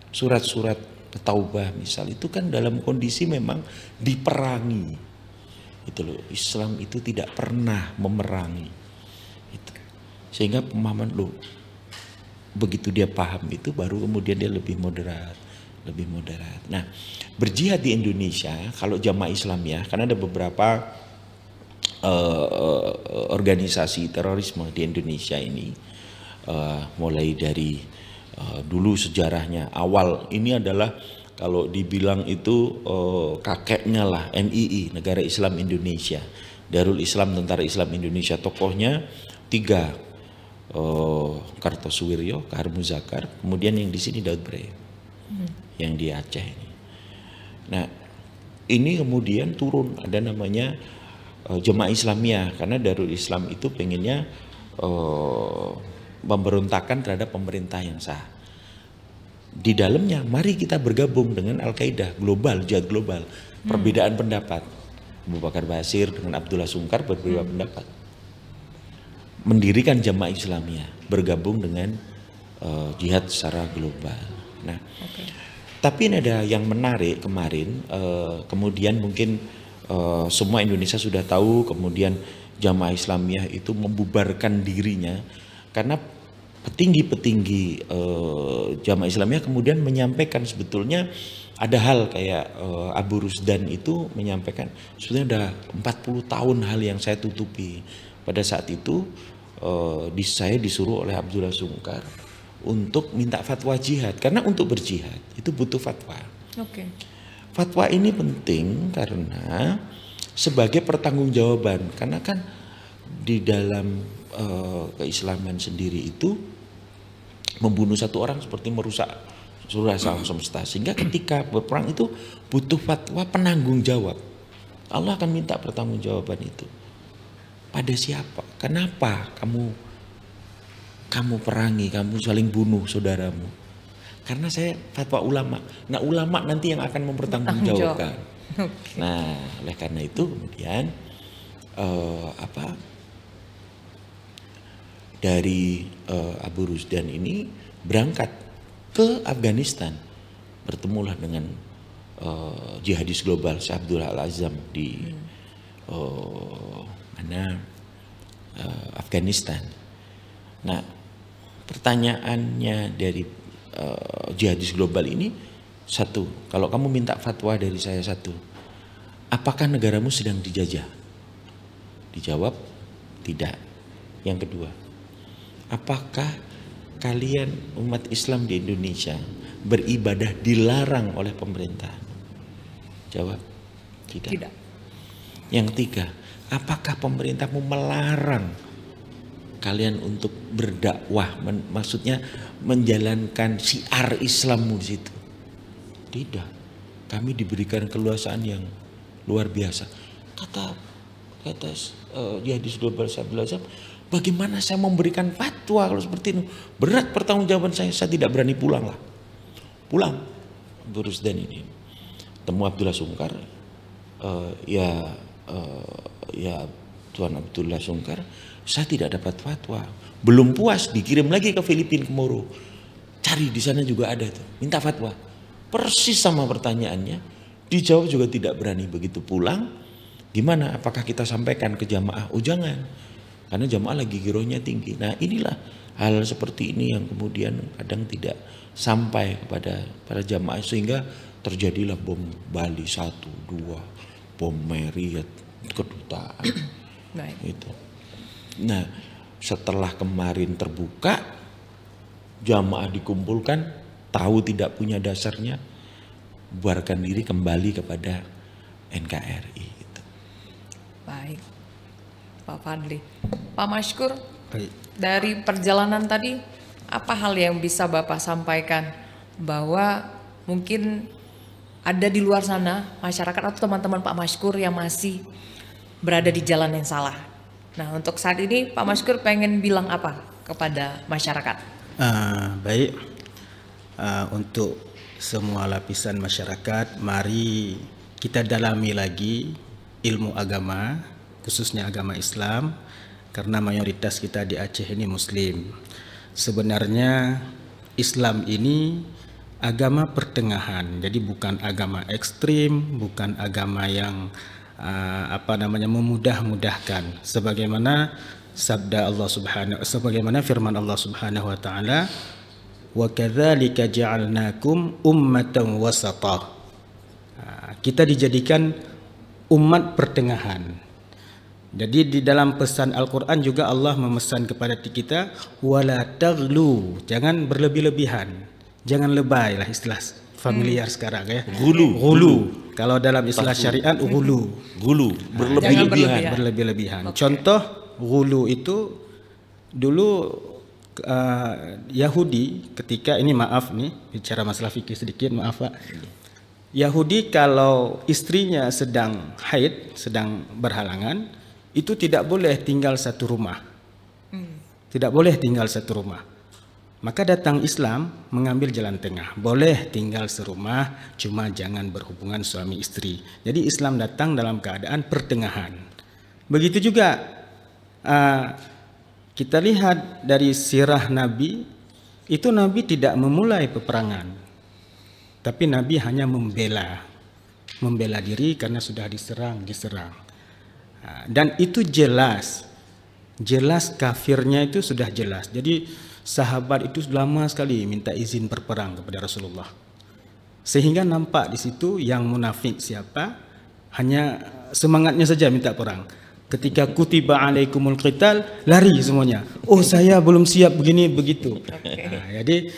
surat-surat Taubah misal itu kan dalam kondisi memang diperangi. Itu loh, Islam itu tidak pernah memerangi. Itu. Sehingga pemahaman loh, begitu dia paham itu baru kemudian dia lebih moderat. Nah, berjihad di Indonesia kalau jamaah Islam ya, karena ada beberapa organisasi terorisme di Indonesia ini, mulai dari dulu sejarahnya awal ini adalah kalau dibilang itu kakeknya lah NII, Negara Islam Indonesia, Darul Islam, Tentara Islam Indonesia, tokohnya 3, Kartosuwiryo, Kahar Muzakar, kemudian yang di sini Daud Bre, yang di Aceh ini. Nah, ini kemudian turun ada namanya Jemaah Islamiyah, karena Darul Islam itu pengennya pemberontakan terhadap pemerintah yang sah. Di dalamnya mari kita bergabung dengan Al-Qaeda global, jihad global, perbedaan pendapat. Abu Bakar Basir dengan Abdullah Sungkar berbeda pendapat, mendirikan Jamaah Islamiyah, bergabung dengan jihad secara global. Nah, tapi ini ada yang menarik kemarin, kemudian mungkin semua Indonesia sudah tahu, kemudian Jamaah Islamiyah itu membubarkan dirinya karena petinggi-petinggi Jamaah Islamiyah kemudian menyampaikan sebetulnya ada hal kayak Abu Rusdan itu menyampaikan sebetulnya ada 40 tahun hal yang saya tutupi. Pada saat itu saya disuruh oleh Abdullah Sungkar untuk minta fatwa jihad, karena untuk berjihad itu butuh fatwa. Fatwa ini penting karena sebagai pertanggungjawaban, karena kan di dalam keislaman sendiri itu membunuh satu orang seperti merusak seluruh alam semesta, sehingga ketika berperang itu butuh fatwa penanggung jawab. Allah akan minta pertanggungjawaban itu pada siapa, kenapa kamu perangi, kamu saling bunuh saudaramu. Karena saya fatwa ulama. Nah, ulama nanti yang akan mempertanggungjawabkan. Nah, oleh karena itu kemudian dari Abu Rusdan ini berangkat ke Afghanistan, bertemulah dengan jihadis global Syekh Abdullah Al-Azam di Afghanistan. Nah, pertanyaannya dari jihadis global ini satu, kalau kamu minta fatwa dari saya satu, apakah negaramu sedang dijajah? Dijawab tidak. Yang kedua, apakah kalian umat Islam di Indonesia beribadah dilarang oleh pemerintah? Jawab tidak.
Tidak.
Yang ketiga, apakah pemerintahmu melarang kalian untuk berdakwah, maksudnya menjalankan syiar Islammu di situ? Tidak. Kami diberikan keluasaan yang luar biasa. Kata jihadis global Syabdul Azam, bagaimana saya memberikan fatwa kalau seperti ini? Berat pertanggungjawaban saya tidak berani pulang lah. Pulang Burus dan ini. Temu Abdullah Sungkar, ya Tuan Abdullah Sungkar, saya tidak dapat fatwa. Belum puas, dikirim lagi ke Filipina, ke Moro. Cari di sana juga ada tuh, minta fatwa. Persis sama pertanyaannya, dijawab juga tidak berani. Begitu pulang, gimana? Apakah kita sampaikan ke jamaah? Oh jangan, karena jamaah lagi girohnya tinggi. Nah inilah hal seperti ini yang kemudian kadang tidak sampai kepada para jamaah, sehingga terjadilah bom Bali 1, 2, bom Marriott, kedutaan. Itu. Nah, setelah kemarin terbuka, jamaah dikumpulkan, tahu tidak punya dasarnya, buarkan diri kembali kepada NKRI. Gitu.
Baik, Pak Fadli. Pak Mashkur,
Baik.
dari perjalanan tadi, apa hal yang bisa Bapak sampaikan bahwa mungkin ada di luar sana masyarakat atau teman-teman Pak Mashkur yang masih berada di jalan yang salah? Nah, untuk saat ini Pak Mashkur pengen bilang apa kepada masyarakat?
Baik, untuk semua lapisan masyarakat, mari kita dalami lagi ilmu agama, khususnya agama Islam, karena mayoritas kita di Aceh ini Muslim. Sebenarnya Islam ini agama pertengahan, jadi bukan agama ekstrim, bukan agama yang memudah-mudahkan. Sebagaimana sabda Allah sebagaimana firman Allah Subhanahu wa taala, wa kadzalika ja'alnakum ummatan wasata. Kita dijadikan umat pertengahan. Jadi di dalam pesan Al-Quran juga Allah memesan kepada kita, wala taghlu, jangan berlebih-lebihan, jangan lebay lah, istilah familiar sekarang ya. Ghulu. Kalau dalam istilah syariat ghulu, berlebih-lebihan. Okay. Contoh ghulu itu dulu Yahudi ketika ini, maaf nih bicara masalah fikih sedikit, maaf Pak. Yahudi kalau istrinya sedang haid, sedang berhalangan, itu tidak boleh tinggal satu rumah. Tidak boleh tinggal satu rumah. Maka datang Islam mengambil jalan tengah. Boleh tinggal serumah, cuma jangan berhubungan suami istri. Jadi Islam datang dalam keadaan pertengahan. Begitu juga kita lihat dari sirah Nabi, itu Nabi tidak memulai peperangan. Tapi Nabi hanya membela diri karena sudah diserang. Dan itu jelas kafirnya itu sudah jelas. Jadi sahabat itu lama sekali minta izin berperang kepada Rasulullah. Sehingga nampak di situ yang munafik siapa, hanya semangatnya saja minta perang. Ketika kutiba alaikumul qital, lari semuanya. Oh saya belum siap begini begitu. Jadi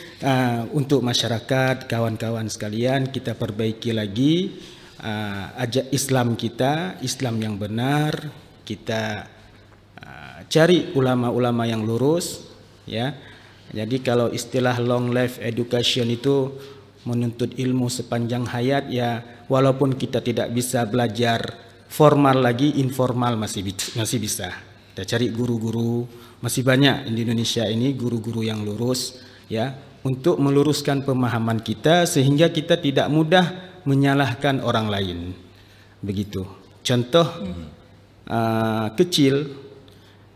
untuk masyarakat, kawan-kawan sekalian, kita perbaiki lagi ajak Islam kita, Islam yang benar. Kita cari ulama-ulama yang lurus, ya. Jadi kalau istilah long life education itu menuntut ilmu sepanjang hayat, ya walaupun kita tidak bisa belajar formal lagi, informal masih bisa. Kita cari guru-guru, masih banyak di Indonesia ini guru-guru yang lurus, ya, untuk meluruskan pemahaman kita sehingga kita tidak mudah menyalahkan orang lain. Begitu. Contoh kecil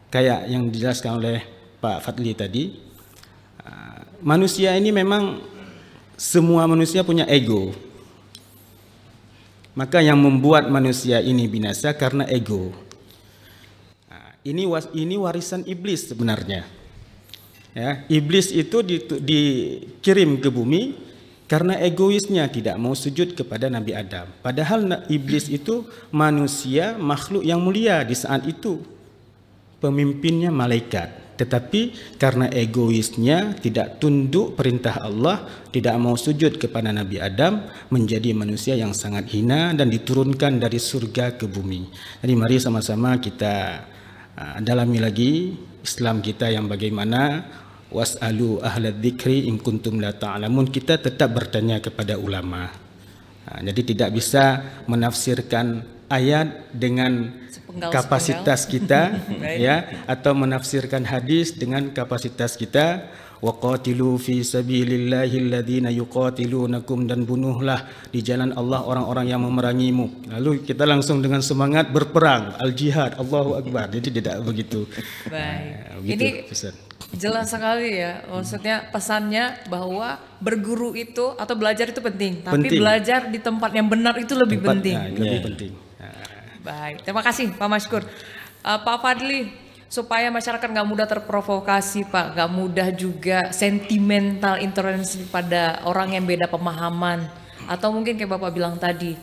kayak yang dijelaskan oleh Pak Fadli tadi. Manusia ini memang semua manusia punya ego. Maka yang membuat manusia ini binasa karena ego. Nah, ini warisan iblis sebenarnya. Ya, iblis itu dikirim ke bumi karena egoisnya tidak mau sujud kepada Nabi Adam. Padahal iblis itu manusia, makhluk yang mulia di saat itu. Pemimpinnya malaikat. Tetapi karena egoisnya tidak tunduk perintah Allah, tidak mau sujud kepada Nabi Adam, menjadi manusia yang sangat hina dan diturunkan dari surga ke bumi. Jadi mari sama-sama kita dalami lagi Islam kita yang bagaimana. Was'alu ahla dzikri in kuntum la ta'lamun. Kita tetap bertanya kepada ulama. Jadi tidak bisa menafsirkan ayat dengan kapasitas kita ya, atau menafsirkan hadis dengan kapasitas kita. Waqatilu fi sabilillahi alladhina yuqatilunakum, dan bunuhlah di jalan Allah orang-orang yang memerangimu. Lalu kita langsung dengan semangat berperang, al-jihad, Allahu Akbar. Jadi tidak begitu.
Baik.
Begitu,
Ini
pesan.
jelas sekali ya, maksudnya pesannya bahwa berguru itu atau belajar itu penting, tapi
Penting.
belajar di tempat yang benar itu lebih penting.
Lebih penting.
Baik, terima kasih Pak Mashkur. Pak Fadli, supaya masyarakat nggak mudah terprovokasi Pak, nggak mudah juga sentimental intoleransi pada orang yang beda pemahaman, atau mungkin kayak Bapak bilang tadi,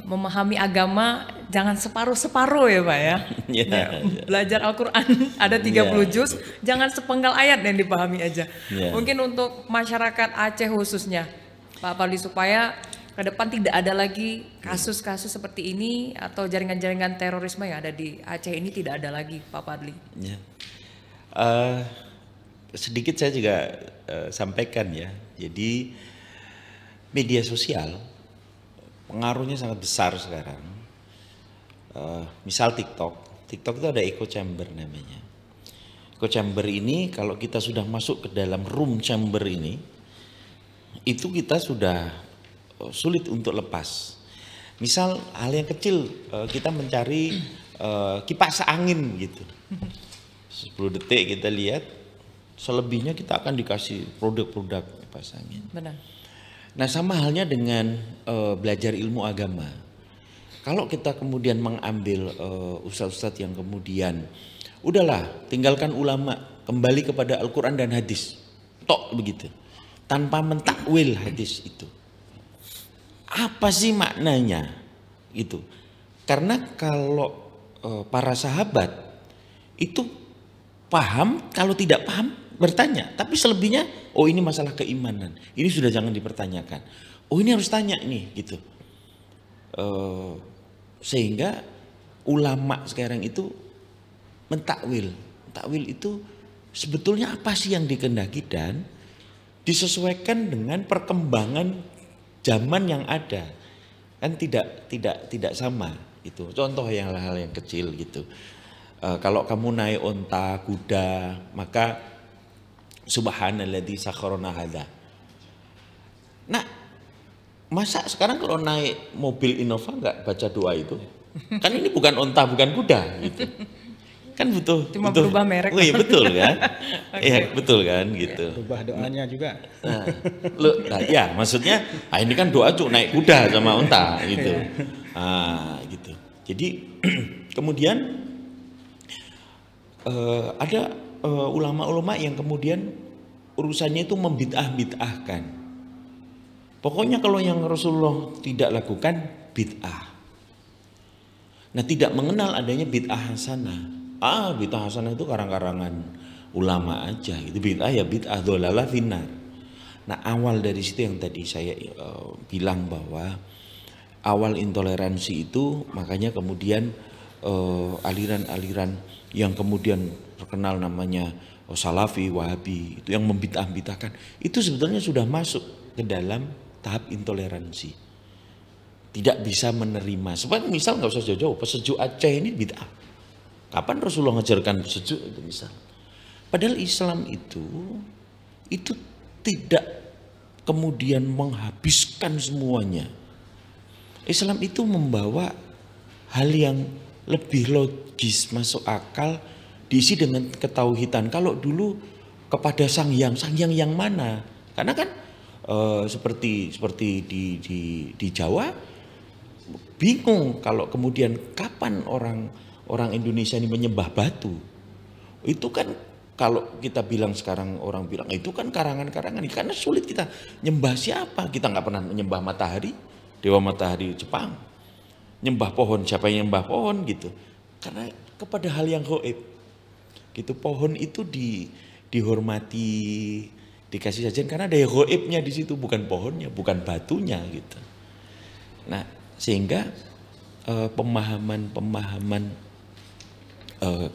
memahami agama jangan separuh-separuh ya Pak ya. Ya, belajar Al-Quran ada 30 juz, jangan sepenggal ayat yang dipahami aja. Mungkin untuk masyarakat Aceh khususnya Pak Fadli, supaya ke depan tidak ada lagi kasus-kasus seperti ini atau jaringan-jaringan terorisme yang ada di Aceh ini tidak ada lagi Pak Fadli.
Ya. Sedikit saya juga sampaikan ya, jadi media sosial pengaruhnya sangat besar sekarang. Misal TikTok itu ada echo chamber namanya. Echo chamber ini kalau kita sudah masuk ke dalam room chamber ini, itu kita sudah sulit untuk lepas. Misal hal yang kecil, kita mencari kipas angin gitu. 10 detik kita lihat, selebihnya kita akan dikasih produk-produk kipas angin.
Benar.
Nah sama halnya dengan belajar ilmu agama. Kalau kita kemudian mengambil ustadz-ustadz yang kemudian udahlah tinggalkan ulama, kembali kepada Al-Quran dan hadis, tok begitu, tanpa mentakwil hadis itu. Apa sih maknanya gitu? Karena kalau para sahabat itu paham, kalau tidak paham bertanya, tapi selebihnya oh ini masalah keimanan, ini sudah jangan dipertanyakan, oh ini harus tanya nih gitu. Sehingga ulama sekarang itu mentakwil itu sebetulnya apa sih yang dikehendaki dan disesuaikan dengan perkembangan zaman yang ada, kan tidak sama itu. Contoh yang hal yang kecil gitu, kalau kamu naik onta kuda maka subhanalladzi sakharana hadza. Nah, masa sekarang kalau naik mobil Innova nggak baca doa itu? Kan ini bukan onta, bukan kuda gitu. Kan butuh
berubah merek.
Oh iya betul kan? Iya betul kan gitu.
Berubah doanya juga.
Nah, ya maksudnya ini kan doa cuk naik kuda sama onta gitu. Gitu. Jadi kemudian ada ulama-ulama yang kemudian urusannya itu membid'ah-bid'ahkan. Pokoknya kalau yang Rasulullah tidak lakukan bid'ah. Nah tidak mengenal adanya bid'ah hasanah. Bid'ah hasanah itu karang-karangan ulama aja gitu. Bid'ah ya bid'ah dholalah finnar. Nah awal dari situ yang tadi saya bilang bahwa awal intoleransi itu makanya kemudian aliran-aliran yang kemudian terkenal namanya Salafi, Wahabi itu yang membid'ah-bid'ahkan itu sebetulnya sudah masuk ke dalam tahap intoleransi. Tidak bisa menerima. Seperti misal nggak usah jauh-jauh, pesejuk Aceh ini bid'ah. Kapan Rasulullah mengajarkan pesejuk itu misal? Padahal Islam itu tidak kemudian menghabiskan semuanya. Islam itu membawa hal yang lebih logis, masuk akal, diisi dengan ketauhidan. Kalau dulu kepada sang yang yang mana? Karena kan seperti di Jawa bingung kalau kemudian kapan orang Indonesia ini menyembah batu. Itu kan kalau kita bilang sekarang orang bilang itu kan karangan-karangan, karena sulit kita nyembah siapa. Kita nggak pernah menyembah matahari, dewa matahari Jepang. Nyembah pohon, siapa yang nyembah pohon gitu. Karena kepada hal yang gaib. Gitu, pohon itu dihormati, dikasih sajian karena ada gaibnya di situ, bukan pohonnya, bukan batunya gitu. Nah, sehingga pemahaman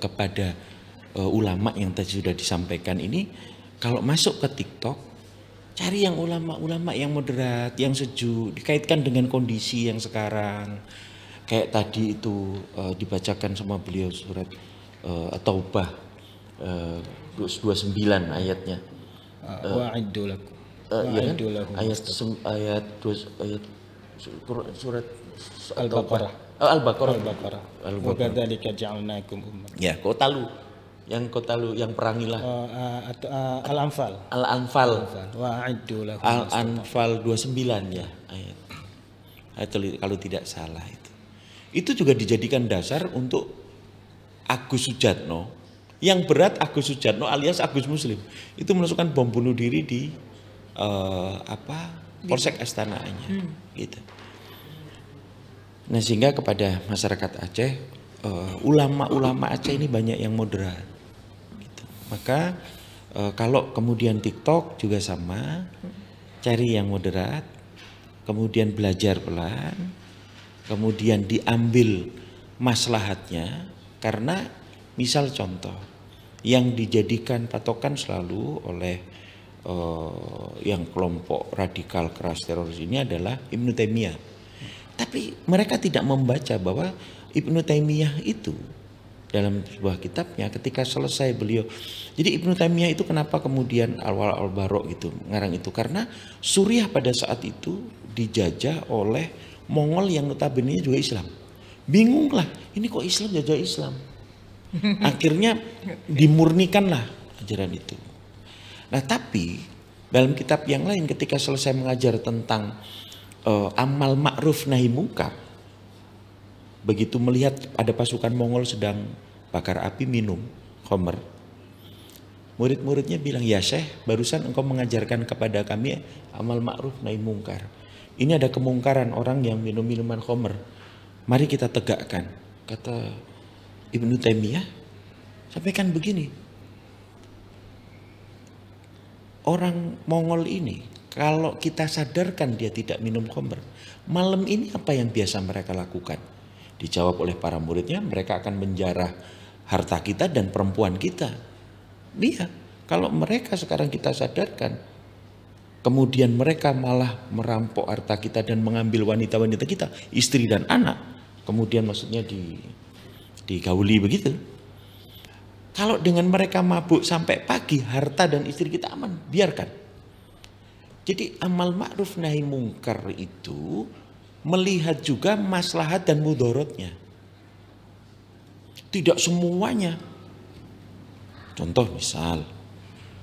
kepada ulama yang tadi sudah disampaikan ini, kalau masuk ke TikTok, cari yang ulama-ulama yang moderat, yang sejuk, dikaitkan dengan kondisi yang sekarang. Kayak tadi itu dibacakan sama beliau surat At-Taubah 29 ayatnya.
Wa'iddu lakum.
Ayat surat
Al-Baqarah.
Al-Baqarah.
Wa kadzalika ja'alnakum ummatan.
Ya, Qatalu yang perangilah.
Al-Anfal. Wa'iddu lakum.
Al-Anfal 29 ya ayat kalau tidak salah itu. Itu juga dijadikan dasar untuk Agus Sujatno. Yang berat Agus Sujatno alias Agus Muslim itu memasukkan bom bunuh diri di Polsek Astana-nya gitu. Nah, sehingga kepada masyarakat Aceh, ulama-ulama Aceh ini banyak yang moderat gitu. Maka kalau kemudian TikTok juga sama, cari yang moderat, kemudian belajar pelan, kemudian diambil maslahatnya. Karena misal contoh yang dijadikan patokan selalu oleh yang kelompok radikal keras teroris ini adalah Ibnu Taimiyah. Tapi mereka tidak membaca bahwa Ibnu Taimiyah itu dalam sebuah kitabnya ketika selesai beliau. Jadi Ibnu Taimiyah itu kenapa kemudian awal al-Barok itu ngarang itu, karena Suriah pada saat itu dijajah oleh Mongol yang notabene juga Islam. Bingung lah, ini kok Islam jajah Islam. Akhirnya dimurnikanlah ajaran itu. Nah, tapi dalam kitab yang lain ketika selesai mengajar tentang amal ma'ruf nahi mungkar, begitu melihat ada pasukan Mongol sedang bakar api minum khamr, murid-muridnya bilang, ya Syekh, barusan engkau mengajarkan kepada kami amal ma'ruf nahi mungkar. Ini ada kemungkaran orang yang minum minuman khamr, mari kita tegakkan. Kata Ibnu Taimiyah, sampaikan begini, orang Mongol ini kalau kita sadarkan dia tidak minum khamr, malam ini apa yang biasa mereka lakukan? Dijawab oleh para muridnya, mereka akan menjarah harta kita dan perempuan kita. Iya, kalau mereka sekarang kita sadarkan, kemudian mereka malah merampok harta kita dan mengambil wanita-wanita kita, istri dan anak, kemudian maksudnya digauli begitu. Kalau dengan mereka mabuk sampai pagi, harta dan istri kita aman, biarkan. Jadi amal ma'ruf nahi mungkar itu melihat juga maslahat dan mudorotnya. Tidak semuanya. Contoh misal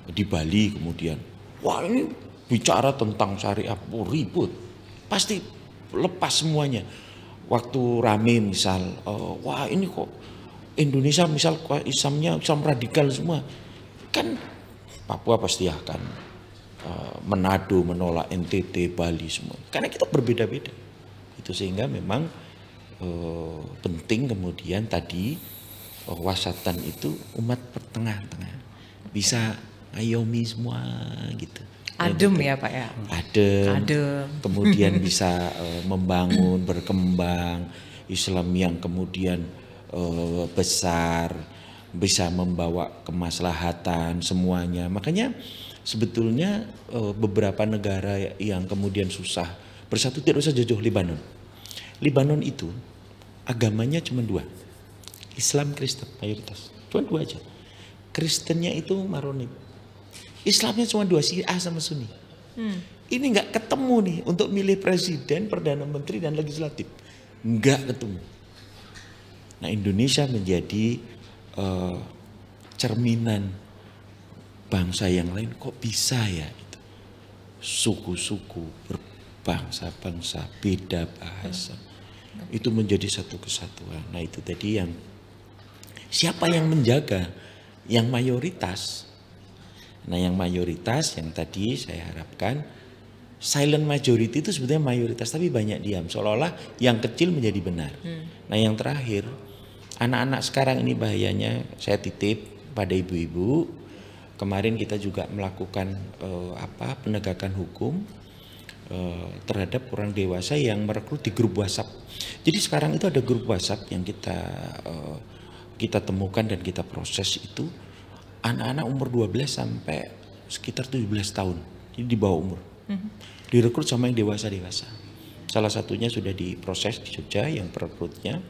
di Bali kemudian, wah ini bicara tentang syariat, ribut, pasti lepas semuanya. Waktu rame misal, wah ini kok Indonesia misal Islamnya Islam radikal semua, kan Papua pasti akan Manado menolak, NTT, Bali semua, karena kita berbeda-beda. Itu sehingga memang penting kemudian tadi wasatan itu umat pertengah-tengah bisa ngayomi semua gitu.
Adem ya Pak ya.
Adem. Kemudian bisa membangun, berkembang Islam yang kemudian besar, bisa membawa kemaslahatan semuanya. Makanya sebetulnya beberapa negara yang kemudian susah bersatu, tidak usah jauh-jauh Lebanon. Lebanon itu agamanya cuma dua, Islam Kristen mayoritas, cuma dua aja. Kristennya itu Maronit, Islamnya cuma dua, Syiah sama Sunni. Ini nggak ketemu nih untuk milih presiden, perdana menteri dan legislatif, nggak ketemu. Nah, Indonesia menjadi cerminan bangsa yang lain, kok bisa ya gitu. Suku-suku, berbangsa-bangsa, beda bahasa, itu menjadi satu kesatuan. Nah itu tadi yang siapa yang menjaga, yang mayoritas. Nah yang mayoritas yang tadi saya harapkan silent majority itu sebetulnya mayoritas tapi banyak diam, seolah-olah yang kecil menjadi benar. Nah yang terakhir, anak-anak sekarang ini bahayanya, saya titip pada ibu-ibu, kemarin kita juga melakukan penegakan hukum terhadap orang dewasa yang merekrut di grup WhatsApp. Jadi sekarang itu ada grup WhatsApp yang kita temukan dan kita proses itu anak-anak umur 12 sampai sekitar 17 tahun, jadi di bawah umur. Direkrut sama yang dewasa-dewasa. Salah satunya sudah diproses di Jogja yang perekrutnya.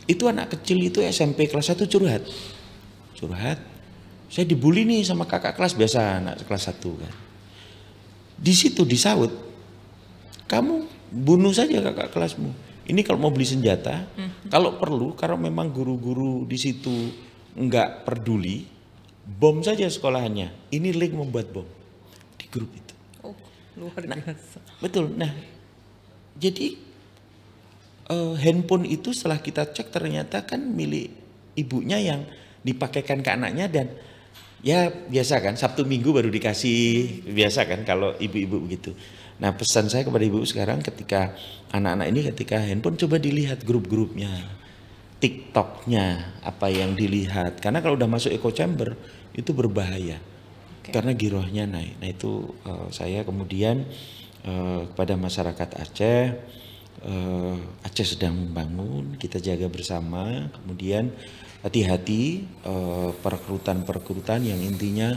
Itu anak kecil itu SMP kelas 1 curhat. Saya dibully nih sama kakak kelas, biasa anak kelas 1 kan. Di situ disaut, kamu bunuh saja kakak kelasmu. Ini kalau mau beli senjata, kalau perlu, kalau memang guru-guru di situ enggak peduli, bom saja sekolahannya. Ini link membuat bom di grup itu.
Oh, luar biasa.
Betul. Nah, jadi handphone itu setelah kita cek ternyata kan milik ibunya yang dipakaikan ke anaknya dan ya biasa kan Sabtu Minggu baru dikasih, biasa kan kalau ibu-ibu begitu. Nah pesan saya kepada ibu sekarang ketika anak-anak ini ketika handphone coba dilihat grup-grupnya, TikToknya apa yang dilihat, karena kalau udah masuk echo chamber itu berbahaya karena girohnya naik. Nah itu saya kemudian kepada masyarakat Aceh, Aceh sedang membangun, kita jaga bersama, kemudian hati-hati perekrutan yang intinya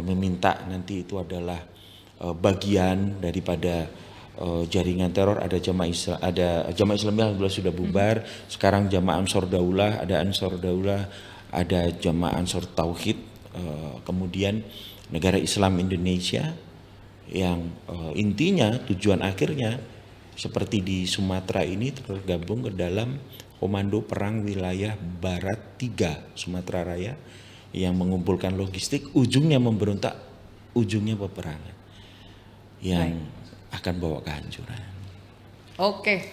meminta nanti itu adalah bagian daripada jaringan teror. Ada jamaah Islamiyah alhamdulillah sudah bubar, sekarang jamaah Ansor Daulah, ada Ansor Daulah, ada jamaah Ansor Tauhid, kemudian negara Islam Indonesia yang intinya tujuan akhirnya seperti di Sumatera ini tergabung ke dalam Komando Perang Wilayah Barat 3 Sumatera Raya yang mengumpulkan logistik, ujungnya memberontak, ujungnya peperangan yang akan bawa kehancuran.
Oke,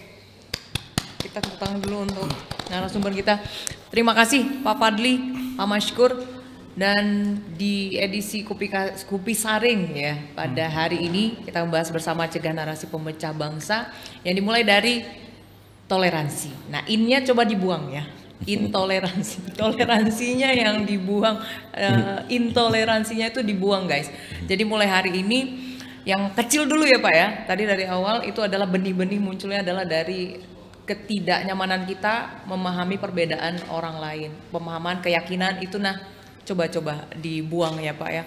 kita tepuk tangan dulu untuk narasumber kita. Terima kasih Pak Fadli, Pak Mashkur. Dan di edisi Kupi Saring ya pada hari ini kita membahas bersama cegah narasi pemecah bangsa yang dimulai dari toleransi. Nah, innya coba dibuang ya, intoleransi, toleransinya yang dibuang, intoleransinya itu dibuang guys. Jadi mulai hari ini yang kecil dulu ya Pak ya. Tadi dari awal itu adalah benih-benih munculnya adalah dari ketidaknyamanan kita memahami perbedaan orang lain, pemahaman keyakinan itu coba-coba dibuang ya Pak ya.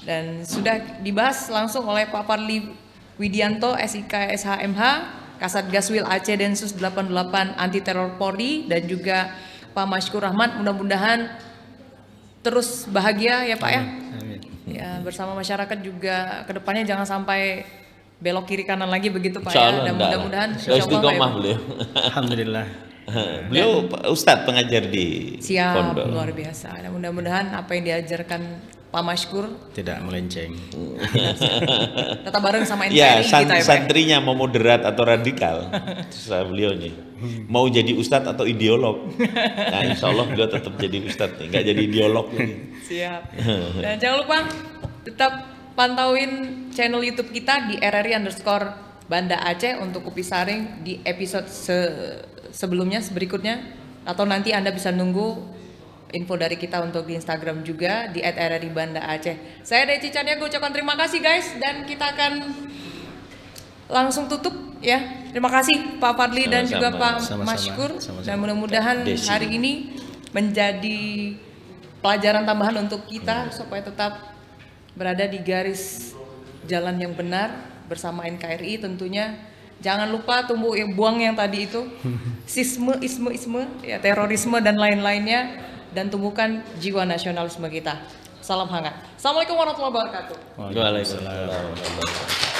Dan sudah dibahas langsung oleh Pak Fadli Widianto, SIK SHMH, Kasat Gaswil Aceh Densus 88 Anti Teror Polri, dan juga Pak Mashkur Rahmat. Mudah-mudahan terus bahagia ya Pak ya.
Amin.
Ya bersama masyarakat juga kedepannya jangan sampai belok kiri kanan lagi begitu Pak
Insyaallah,
ya. Dan mudah-mudahan
istiqomah beliau.
Alhamdulillah.
Beliau Ustadz pengajar di pondok.
Luar biasa. Dan mudah-mudahan apa yang diajarkan Pak Mashkur
Tidak melenceng.
tetap bareng sama NKRI
Ya,
kita ya Pak.
santrinya mau moderat atau radikal. Terserah beliau nih. Mau jadi ustadz atau ideolog. Nah, insya Allah beliau tetap jadi ustadz nih, nggak jadi ideolog nih.
Siap. Dan jangan lupa tetap pantauin channel YouTube kita di RRI_Banda Aceh untuk Kupi Saring di episode sebelumnya, berikutnya, atau nanti Anda bisa nunggu info dari kita untuk di Instagram juga di @RRI_Banda Aceh. Saya Deci Cania, gue ucapkan terima kasih guys, dan kita akan langsung tutup ya. Terima kasih Pak Fadli dan juga Pak Mashkur, dan mudah-mudahan hari ini menjadi pelajaran tambahan untuk kita supaya tetap berada di garis jalan yang benar bersama NKRI tentunya. Jangan lupa buang yang tadi itu, isme, ya, terorisme dan lain-lainnya, dan tumbuhkan jiwa nasionalisme kita. Salam hangat. Assalamualaikum warahmatullahi wabarakatuh.
Waalaikumsalam.